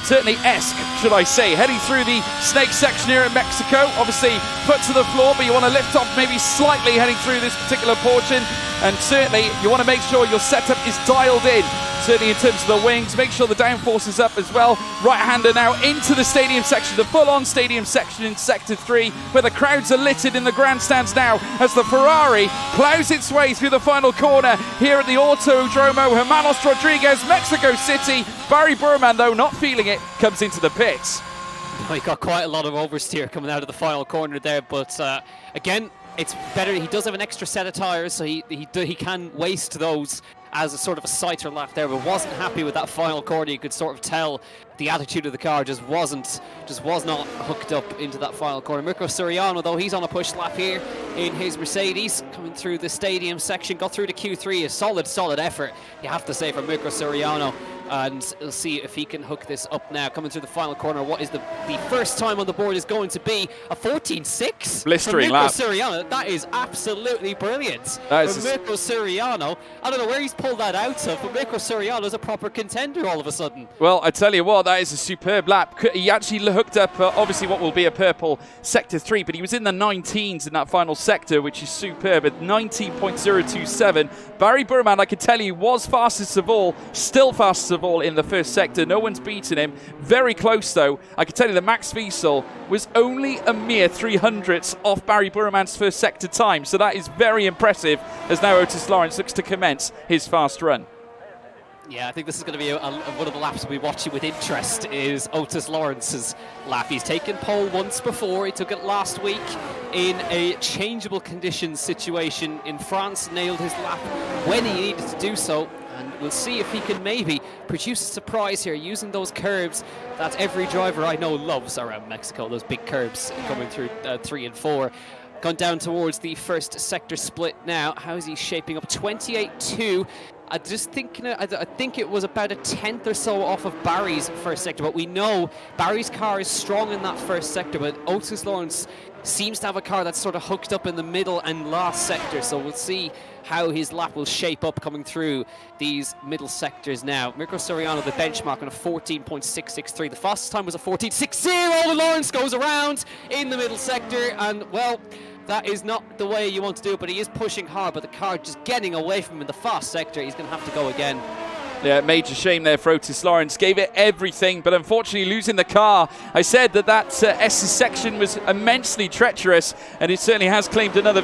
certainly esque, should I say, heading through the snake section here in Mexico. Obviously, foot to the floor, but you want to lift off maybe slightly heading through this particular portion. And certainly, you want to make sure your setup is dialed in certainly in terms of the wings. Make sure the downforce is up as well. Right-hander now into the stadium section, the full-on stadium section in Sector 3, where the crowds are littered in the grandstands now as the Ferrari plows its way through the final corner here at the Autodromo Hermanos Rodriguez, Mexico City. Barry Burman, though, not feeling it, comes into the pits. He got quite a lot of oversteer coming out of the final corner there, but again, it's better. He does have an extra set of tyres, so he can waste those as a sort of a sighter lap there, but wasn't happy with that final corner. You could sort of tell the attitude of the car was not hooked up into that final corner. Mirko Suriano, though, he's on a push lap here in his Mercedes, coming through the stadium section, got through to Q3, a solid effort, you have to say, for Mirko Suriano. And we'll see if he can hook this up now. Coming through the final corner, what is the first time on the board is going to be a 14.6. Blistering lap. Suriano. That is absolutely brilliant. That is Mirko Suriano. I don't know where he's pulled that out of, but Mirko Suriano is a proper contender all of a sudden. Well, I tell you what, that is a superb lap. He actually hooked up, obviously, what will be a purple Sector 3, but he was in the 19s in that final sector, which is superb at 19.027. Barry Burman, I can tell you, was fastest of all, still fastest of all in the first sector. No one's beaten him. Very close, though. I can tell you that Max Wiesel was only a mere 300ths off Barry Burman's first sector time, so that is very impressive as now Otis Lawrence looks to commence his fast run. Yeah, I think this is going to be one of the laps we'll be watching with interest, is Otis Lawrence's lap. He's taken pole once before. He took it last week in a changeable conditions situation in France, nailed his lap when he needed to do so. And we'll see if he can maybe produce a surprise here using those curbs that every driver I know loves around Mexico, those big curbs coming through 3 and 4. Gone down towards the first sector split now. How is he shaping up? 28.2. I think it was about a tenth or so off of Barry's first sector, but we know Barry's car is strong in that first sector, but Otis Lawrence seems to have a car that's sort of hooked up in the middle and last sector, so we'll see how his lap will shape up coming through these middle sectors now. Mirko Suriano, the benchmark on a 14.663. The fastest time was a 14.60, and Lawrence goes around in the middle sector, and well, that is not the way you want to do it, but he is pushing hard, but the car just getting away from him in the fast sector. He's going to have to go again. Yeah, major shame there for Otis Lawrence. Gave it everything, but unfortunately losing the car. I said that S section was immensely treacherous, and it certainly has claimed another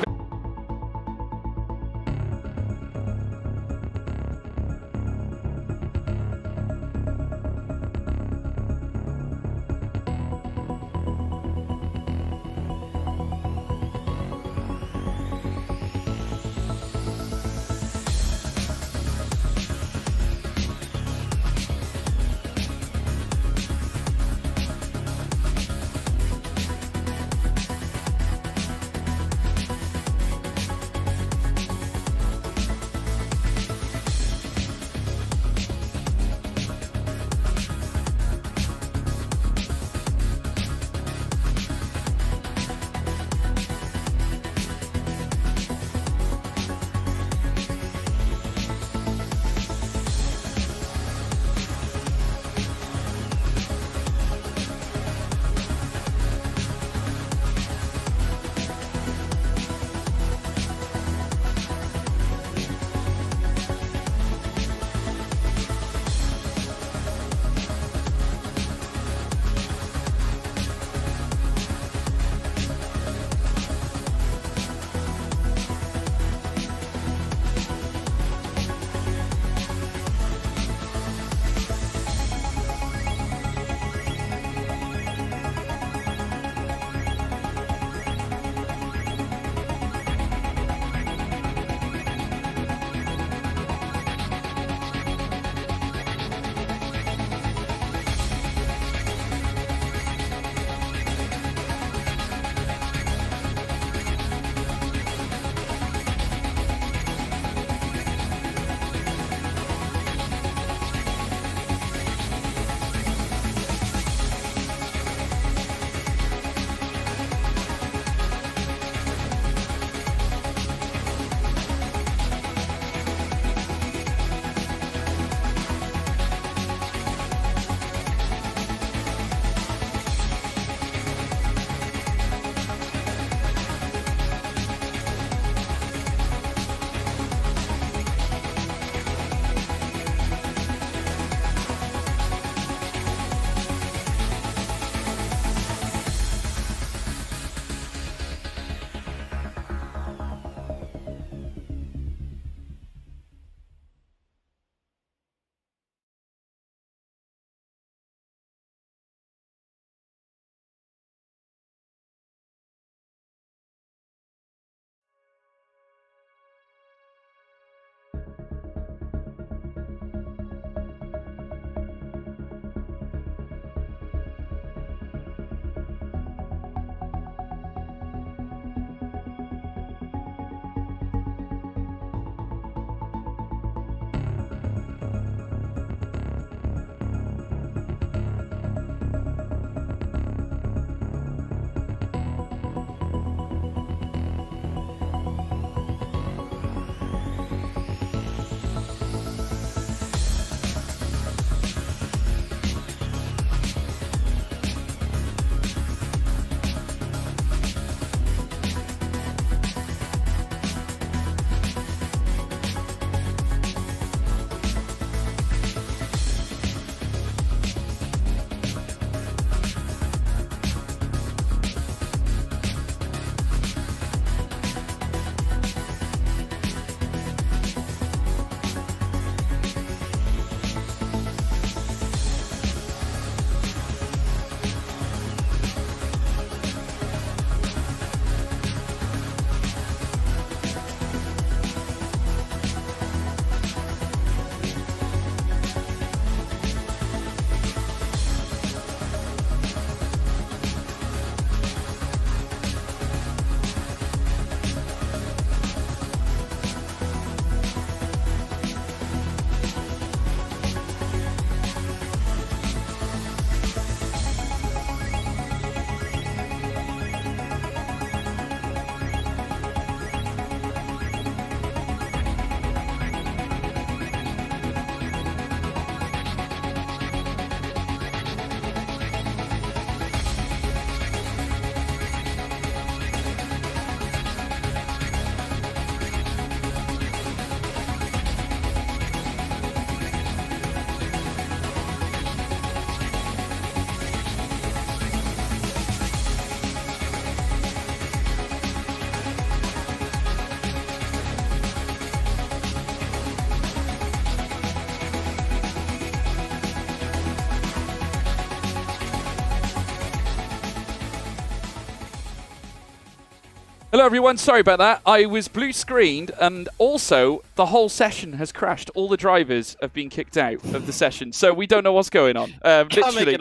Hello everyone, sorry about that. I was blue screened and also the whole session has crashed. All the drivers have been kicked out of the session, so we don't know what's going on. Literally,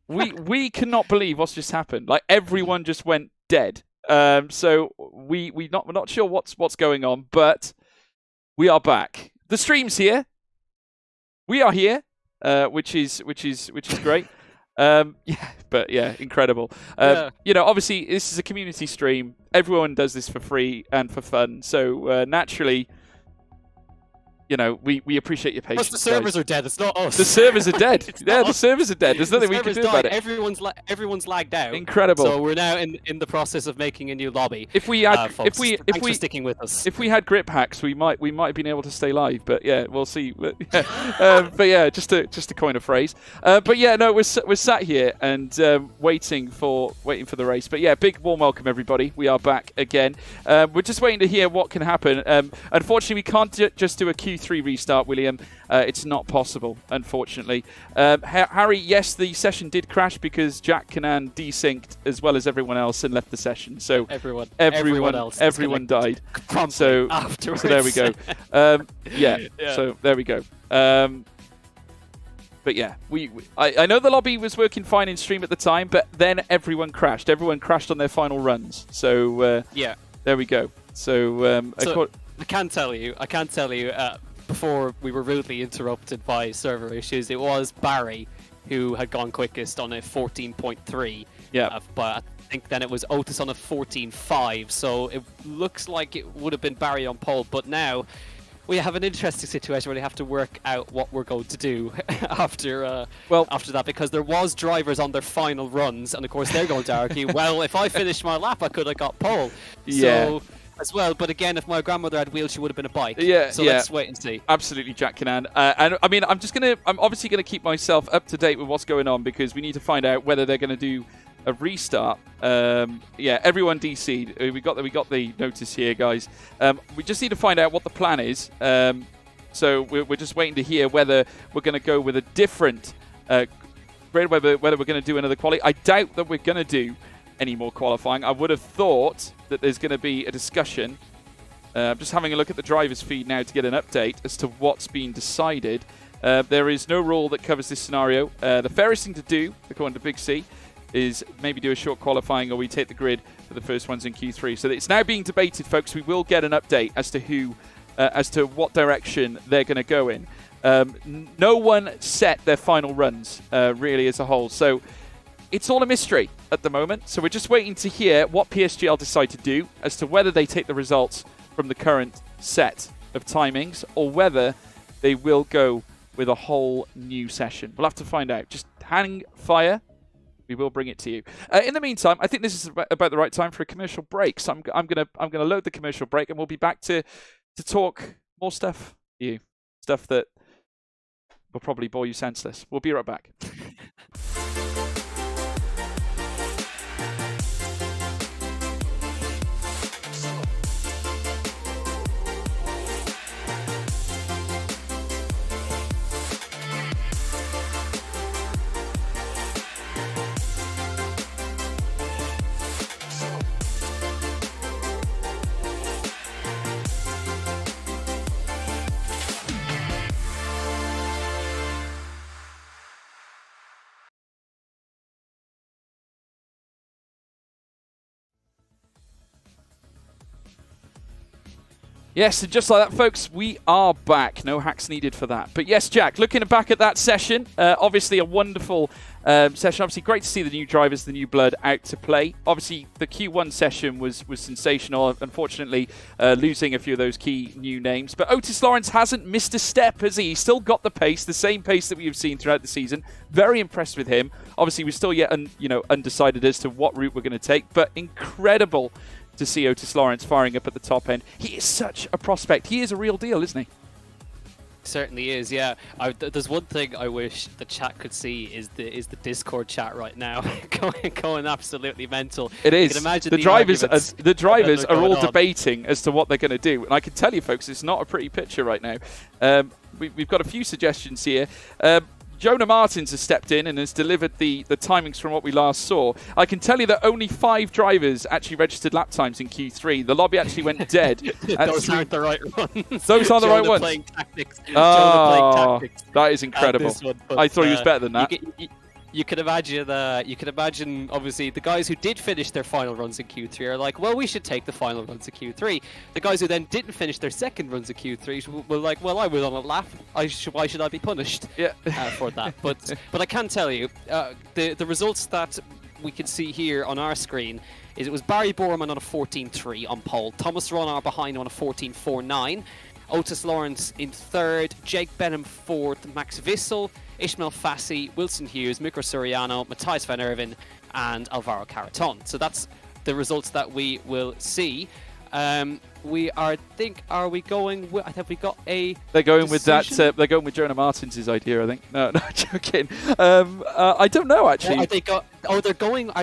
we cannot believe what's just happened. Like everyone just went dead. So we're not sure what's going on, but we are back. The stream's here. We are here, which is great. Incredible. You know, obviously this is a community stream. Everyone does this for free and for fun. So naturally, you know, we appreciate your patience. Plus the servers are dead. It's not us. The servers are dead. The servers are dead. There's nothing we can do about it. Everyone's lagged out. Incredible. So we're now in the process of making a new lobby. If we had, thanks for sticking with us. If we had grip hacks, we might have been able to stay live. But yeah, we'll see. But yeah, just a coin of phrase. But yeah, no, we're sat here and waiting for the race. But yeah, big warm welcome everybody. We are back again. We're just waiting to hear what can happen. Unfortunately, we can't just do a Q3 restart, William. It's not possible, unfortunately. Harry, yes, the session did crash because Jack Canan desynced as well as everyone else and left the session. So everyone died. So afterwards. So there we go. Yeah. So there we go. But yeah, I know the lobby was working fine in stream at the time, but then everyone crashed. Everyone crashed on their final runs. So yeah, there we go. So, I can tell you, before we were rudely interrupted by server issues, it was Barry who had gone quickest on a 14.3. Yeah. But I think then it was Otis on a 14.5. So it looks like it would have been Barry on pole. But now we have an interesting situation where we have to work out what we're going to do after that, because there was drivers on their final runs, and of course they're going to argue, well, if I finished my lap, I could have got pole. Yeah. So, as well, but again, if my grandmother had wheels, she would have been a bike. Yeah, so let's wait and see. Absolutely, Jack Canan. And I mean, I'm obviously gonna keep myself up to date with what's going on because we need to find out whether they're gonna do a restart. Yeah, everyone DC'd. We got the notice here, guys. We just need to find out what the plan is. So we're just waiting to hear whether we're gonna go with a different grid, whether we're gonna do another quali. I doubt that we're gonna do any more qualifying. I would have thought that there's going to be a discussion. I'm just having a look at the driver's feed now to get an update as to what's been decided. There is no rule that covers this scenario. The fairest thing to do, according to Big C, is maybe do a short qualifying, or we take the grid for the first ones in Q3. So it's now being debated, folks. We will get an update as to what direction they're going to go in. No one set their final runs really as a whole. So it's all a mystery at the moment, so we're just waiting to hear what PSGL decide to do as to whether they take the results from the current set of timings or whether they will go with a whole new session. We'll have to find out. Just hang fire. We will bring it to you. In the meantime, I think this is about the right time for a commercial break. So I'm gonna load the commercial break, and we'll be back to talk more stuff to you, stuff that will probably bore you senseless. We'll be right back. Yes, and just like that, folks, we are back. No hacks needed for that. But yes, Jack, looking back at that session, obviously a wonderful session. Obviously, great to see the new drivers, the new blood out to play. Obviously, the Q1 session was sensational. Unfortunately, losing a few of those key new names. But Otis Lawrence hasn't missed a step, has he? He's still got the pace, the same pace that we have seen throughout the season. Very impressed with him. Obviously, we're still yet undecided as to what route we're going to take, but incredible to see Otis Lawrence firing up at the top end. He is such a prospect. He is a real deal, isn't he? Certainly is, yeah. There's one thing I wish the chat could see is the Discord chat right now, going absolutely mental. It is. You can imagine the drivers are all debating as to what they're going to do, and I can tell you, folks, it's not a pretty picture right now. We've got a few suggestions here. Jonah Martins has stepped in and has delivered the timings from what we last saw. I can tell you that only 5 drivers actually registered lap times in Q3. The lobby actually went dead. Those aren't the right ones. Those aren't the right ones. Playing tactics. Oh, that is incredible. I thought he was better than that. You can imagine, obviously, the guys who did finish their final runs in Q3 are like, well, we should take the final runs of Q3. The guys who then didn't finish their second runs of Q3 were like, well, I was on a lap. Why should I be punished for that? But I can tell you, the results that we can see here on our screen is it was Barry Borman on a 14.3 on pole, Thomas Ronar behind on a 14.49, Otis Lawrence in 3rd, Jake Benham 4th, Max Vissel, Ishmael Fassi, Wilson Hughes, Mikko Suriano, Matthias van Erven, and Alvaro Caraton. So that's the results that we will see. We are going with, have we got a They're going decision? with that. They're going with Jonah Martins' idea, I think. No, joking. I don't know actually. Are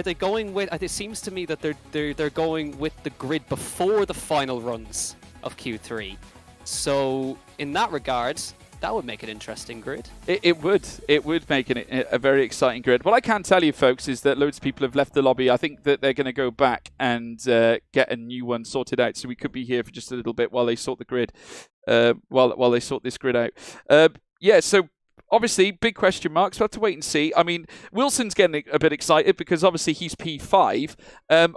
they going with? It seems to me that they're going with the grid before the final runs of Q3. So in that regard, that would make an interesting grid. It would make a very exciting grid. What I can tell you, folks, is that loads of people have left the lobby. I think that they're going to go back and get a new one sorted out. So we could be here for just a little bit while they sort the grid, while they sort this grid out. So obviously, big question marks. We'll have to wait and see. I mean, Wilson's getting a bit excited because obviously he's P5.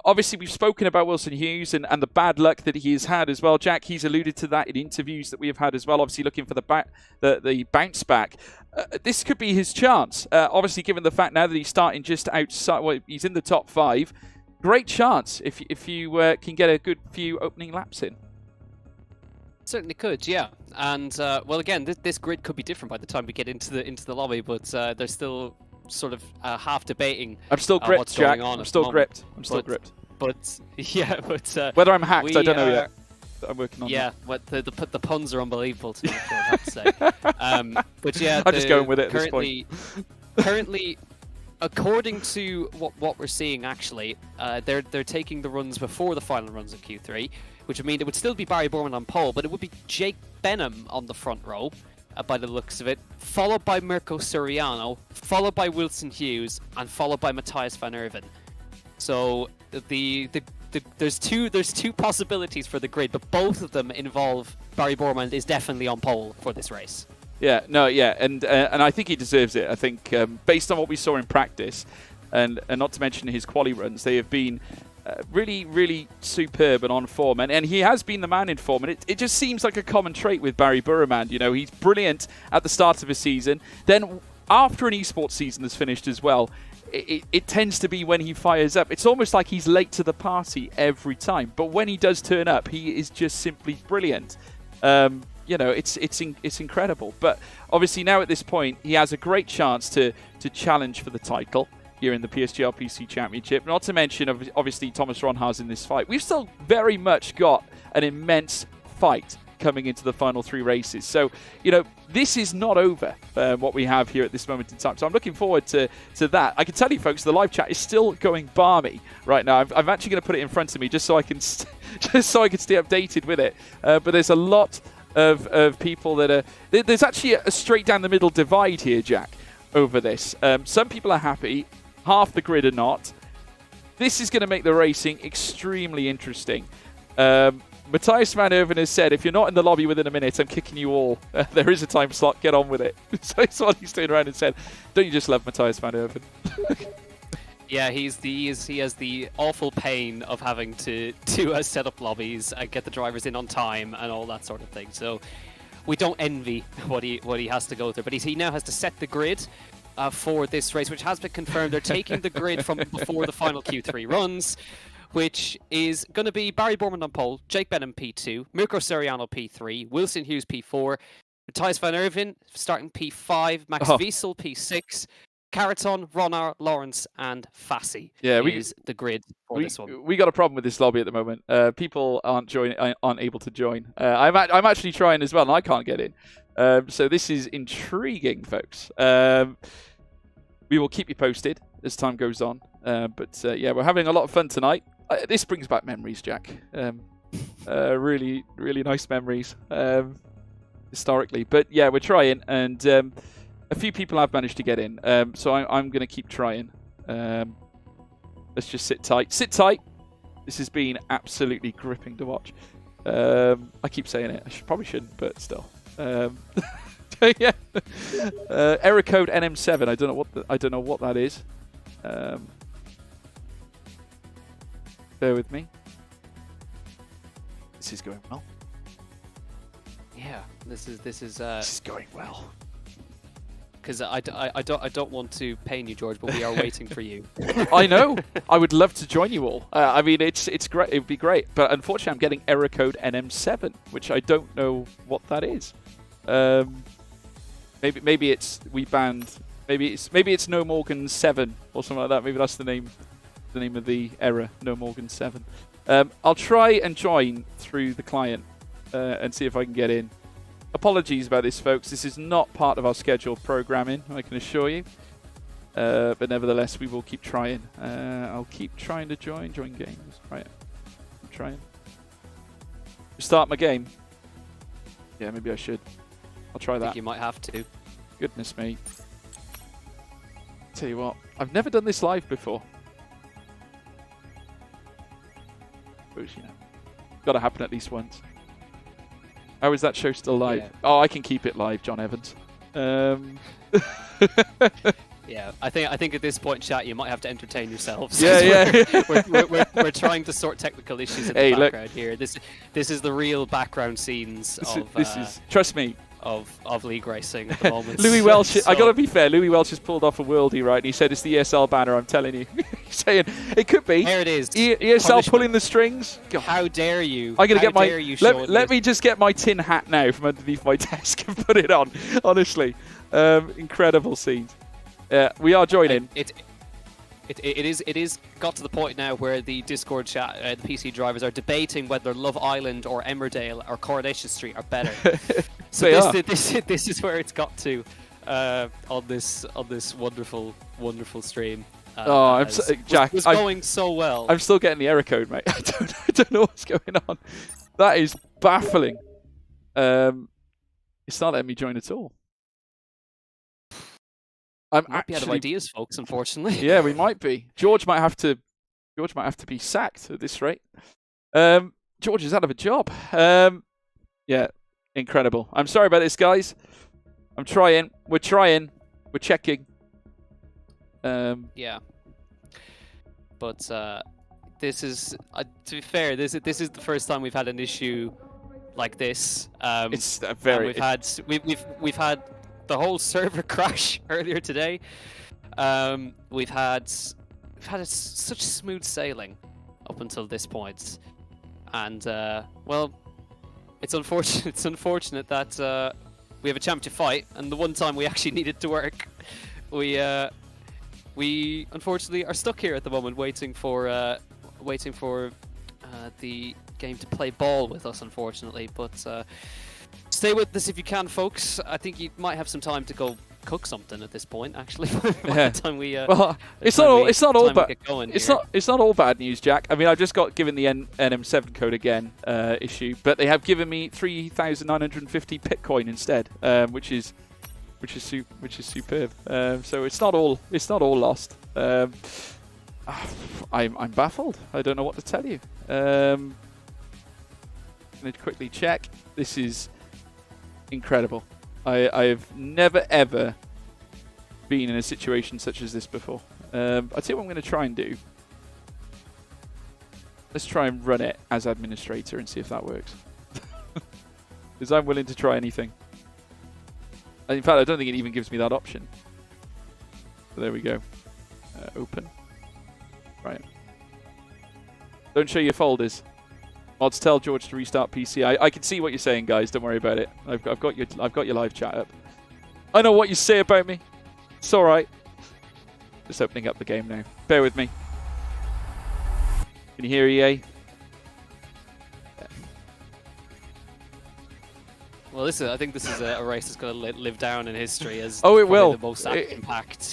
Obviously, we've spoken about Wilson Hughes and the bad luck that he has had as well. Jack, he's alluded to that in interviews that we have had as well. Obviously, looking for the bounce back. This could be his chance. Obviously, given the fact now that he's starting just outside, well, he's in the top 5. Great chance if you can get a good few opening laps in. Certainly could, yeah. And well, again, this grid could be different by the time we get into the lobby, but they're still sort of half debating. I'm still gripped, what's Jack. going on I'm still gripped. But yeah, but whether I'm hacked, I don't know yet. I'm working on. Yeah, what the puns are unbelievable to me, I have to say. But yeah, I'm just going with it at this point. Currently, according to what we're seeing, actually, they're taking the runs before the final runs of Q3, which would mean it would still be Barry Borman on pole, but it would be Jake Benham on the front row, by the looks of it, followed by Mirko Suriano, followed by Wilson Hughes, and followed by Matthias van Erven. So there's two possibilities for the grid, but both of them involve Barry Borman is definitely on pole for this race. And I think he deserves it. I think based on what we saw in practice, and not to mention his quali runs, they have been really, really superb and on form. And he has been the man in form. And it just seems like a common trait with Barry Burman. You know, he's brilliant at the start of a season. Then after an esports season has finished as well, it tends to be when he fires up. It's almost like he's late to the party every time. But when he does turn up, he is just simply brilliant. It's incredible. But obviously now at this point, he has a great chance to challenge for the title here in the PSGL PC Championship. Not to mention, obviously, Thomas Ronhaar's in this fight. We've still very much got an immense fight coming into the final 3 races. So, this is not over, what we have here at this moment in time. So I'm looking forward to that. I can tell you, folks, the live chat is still going balmy right now. I'm actually going to put it in front of me just so I can stay updated with it. But there's a lot of people that are... There's actually a straight down the middle divide here, Jack, over this. Some people are happy. Half the grid are not. This is going to make the racing extremely interesting. Matthias van Erven has said, if you're not in the lobby within a minute, I'm kicking you all. There is a time slot. Get on with it. So that's what he's turned around and said. Don't you just love Matthias van Erven? Yeah, he has the awful pain of having to set up lobbies and get the drivers in on time and all that sort of thing. So we don't envy what he has to go through. But he now has to set the grid for this race, which has been confirmed. They're taking the grid from before the final Q3 runs, which is going to be Barry Borman on pole, Jake Benham P2, Mirko Suriano P3, Wilson Hughes P4, Matthias van Erven starting P5, Max Wiesel P6, Caraton, Ronar, Lawrence, and Fassi is the grid for this one. We got a problem with this lobby at the moment. People aren't able to join. I'm actually trying as well, and I can't get in. So this is intriguing, folks. We will keep you posted as time goes on. But we're having a lot of fun tonight. This brings back memories, Jack. Really, really nice memories historically. But yeah, we're trying, and A few people have managed to get in, so I'm going to keep trying. Let's just sit tight. Sit tight! This has been absolutely gripping to watch. I keep saying it. Probably shouldn't, but still. Yeah. Error code NM7. I don't know what that is. Bear with me. This is going well. Yeah, this is going well. Because I don't want to pain you, George, but we are waiting for you. I know. I would love to join you all. I mean, it's great. It would be great, but unfortunately, I'm getting error code NM7, which I don't know what that is. Maybe it's we banned. Maybe it's No Morgan 7 or something like that. Maybe that's the name of the error. No Morgan 7. I'll try and join through the client and see if I can get in. Apologies about this, folks. This is not part of our scheduled programming, I can assure you. But nevertheless, we will keep trying. I'll keep trying to join games. Right. I'm trying. Start my game. Yeah, maybe I should. I'll try that. I think you might have to. Goodness me. Tell you what, I've never done this live before. But, you know, got to happen at least once. How is that show still live? Yeah. Oh, I can keep it live, John Evans. Yeah, I think at this point, chat, you might have to entertain yourselves. Yeah. We're trying to sort technical issues in the background here. This is the real background scenes of. Trust me. Of league racing at the moment. Louis Welch, so. I gotta be fair, Louis Welch has pulled off a worldie, right? And he said it's the ESL banner, I'm telling you. He's saying it could be. There it is. ESL Punishment. Pulling the strings. God. How dare you? I'm gonna get my. Let me just get my tin hat now from underneath my desk and put it on. Honestly, incredible scenes. We are joining. It is got to the point now where the Discord chat, the PC drivers are debating whether Love Island or Emmerdale or Coronation Street are better. So this is where it's got to on this wonderful stream. Jack, was going so well. I'm still getting the error code, mate. I don't know what's going on. That is baffling. It's not letting me join at all. I'm actually out of ideas, folks. Unfortunately. Yeah, we might be. George might have to be sacked at this rate. George is out of a job. Yeah, incredible. I'm sorry about this, guys. I'm trying. We're trying. We're checking. Yeah. But this is, to be fair, this is the first time we've had an issue like this. It's very. We've had the whole server crash earlier today. We've had such smooth sailing up until this point, and well, it's unfortunate that we have a championship fight, and the one time we actually needed to work, we unfortunately are stuck here at the moment, waiting for the game to play ball with us, unfortunately. But stay with us if you can, folks. I think you might have some time to go cook something at this point. Actually, by the time we it's not all bad news, Jack. I mean, I've just got given the NM7 code again issue, but they have given me 3,950 Bitcoin instead, which is superb. So it's not all lost. I'm baffled. I don't know what to tell you. I'm going to quickly check. This is incredible. I've never ever been in a situation such as this before. I'll tell you what I'm going to try and do. Let's try and run it as administrator and see if that works. Because I'm willing to try anything. In fact, I don't think it even gives me that option. So there we go. Open. Right. Don't show your folders. Mods, tell George to restart PC. I can see what you're saying, guys. Don't worry about it. I've got your live chat up. I know what you say about me. It's all right. Just opening up the game now. Bear with me. Can you hear EA? Well, I think this is a race that's going to live down in history as it will. The most action-packed.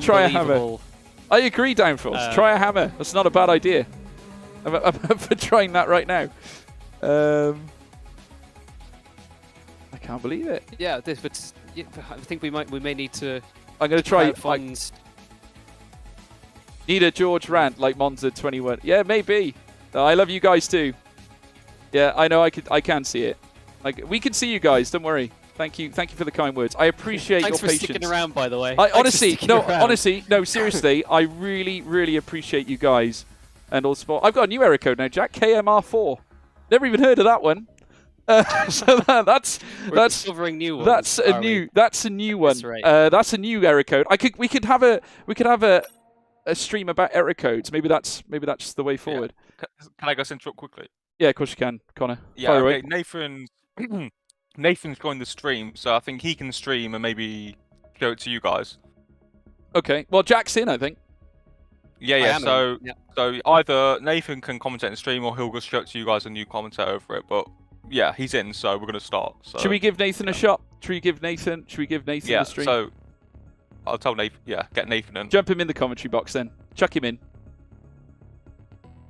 Try a hammer. I agree, Downforce. Try a hammer. That's not a bad idea. I'm up for trying that right now. I can't believe it. Yeah, but I think we may need to. I'm going to try. Funds. Need a George rant like Monza 21. Yeah, maybe. I love you guys too. Yeah, I know. I can see it. Like, we can see you guys. Don't worry. Thank you for the kind words. I appreciate your patience. Thanks for sticking around, by the way. Honestly, no, seriously, I really appreciate you guys. And also, I've got a new error code now, Jack. KMR4. Never even heard of that one. So that's discovering new ones. That's a new one. That's right. That's a new error code. We could have a stream about error codes. Maybe that's the way forward. Yeah. Can I just interrupt quickly? Yeah, of course you can, Connor. Yeah, okay. Nathan's joined the stream, so I think he can stream and maybe show it to you guys. Okay. Well, Jack's in, I think. Yeah. So either Nathan can commentate in the stream, or he'll just show it to you guys and you commentate over it. But yeah, he's in, so we're gonna start. So. Should we give Nathan a shot? Should we give Nathan the stream? So I'll tell Nathan. Yeah, get Nathan in. Jump him in the commentary box then. Chuck him in.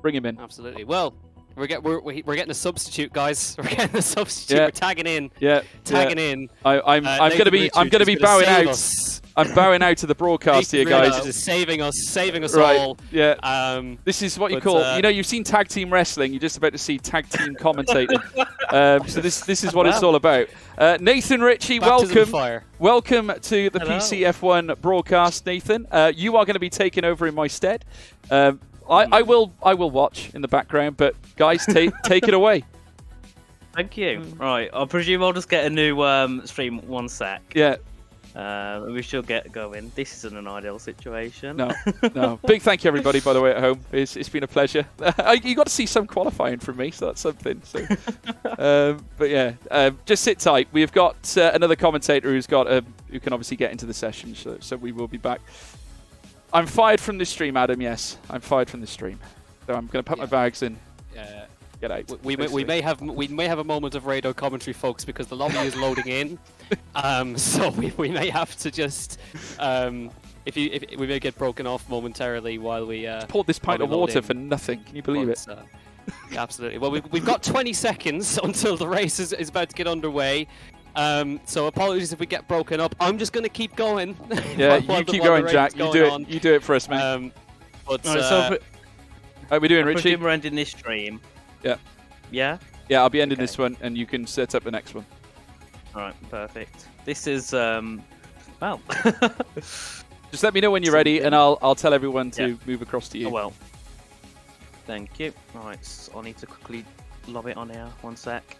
Bring him in. Absolutely. Well, we're getting a substitute, guys. We're getting a substitute. Yeah. We're tagging in. Yeah. Tagging in. I'm gonna be bowing out. I'm bowing out to the broadcast here, guys. Is saving us right. all. Yeah. This is what you call. You've seen tag team wrestling. You're just about to see tag team commentating. So this is what it's all about. Nathan Ritchie, welcome to the PCF1 broadcast, Nathan. You are going to be taking over in my stead. I will watch in the background, but guys, take it away. Thank you. Right, I presume I'll just get a new stream 1 sec. Yeah. We should get going. This isn't an ideal situation. No. Big thank you, everybody, by the way, at home. It's been a pleasure. You got to see some qualifying from me, so that's something. So, but yeah, just sit tight. We've got another commentator who can obviously get into the session, so we will be back. I'm fired from this stream, Adam. Yes, I'm fired from this stream. So I'm going to put my bags in. Get out. We may have a moment of radar commentary, folks, because the lobby is loading in. So we may have to just if we may get broken off momentarily while we poured this pint of water for nothing. Can you believe it? Yeah, absolutely. Well, we've got 20 seconds until the race is about to get underway. So apologies if we get broken up. I'm just going to keep going. Yeah, you keep going, Jack. You do it for us, man. How are we doing, Richie? We're ending this stream. Yeah. Yeah? Yeah, I'll be ending this one, and you can set up the next one. Alright, perfect. This is, well... Just let me know when you're ready, and I'll tell everyone to move across to you. Oh, well. Thank you. Right, so I need to quickly lob it on here. 1 sec.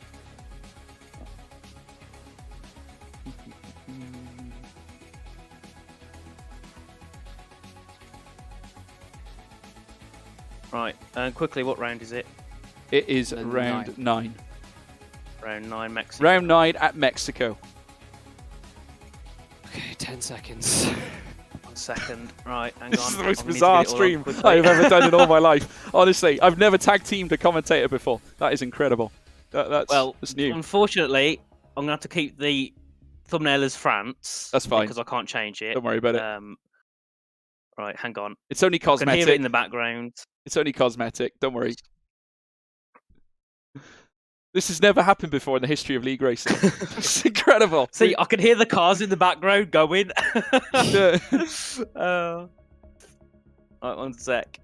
Right, and quickly, what round is it? It is round 9. Round 9, Mexico. Round 9 at Mexico. Okay, 10 seconds. 1 second. Right, hang on. This is the most bizarre stream I've ever done in all my life. Honestly, I've never tag teamed a commentator before. That is incredible. That's new. Unfortunately, I'm going to have to keep the thumbnail as France. That's fine. Because I can't change it. Don't worry about it. Right, hang on. It's only cosmetic. I can hear it in the background. It's only cosmetic. Don't worry. This has never happened before in the history of league racing. It's incredible. See, I can hear the cars in the background going. Right, 1 sec.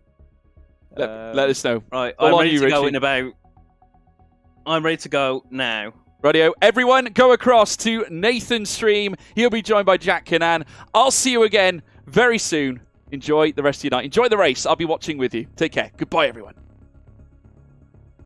Let us know. Right, I'm ready to go in about... I'm ready to go now. Radio, everyone go across to Nathan's stream. He'll be joined by Jack Canan. I'll see you again very soon. Enjoy the rest of your night. Enjoy the race. I'll be watching with you. Take care. Goodbye, everyone.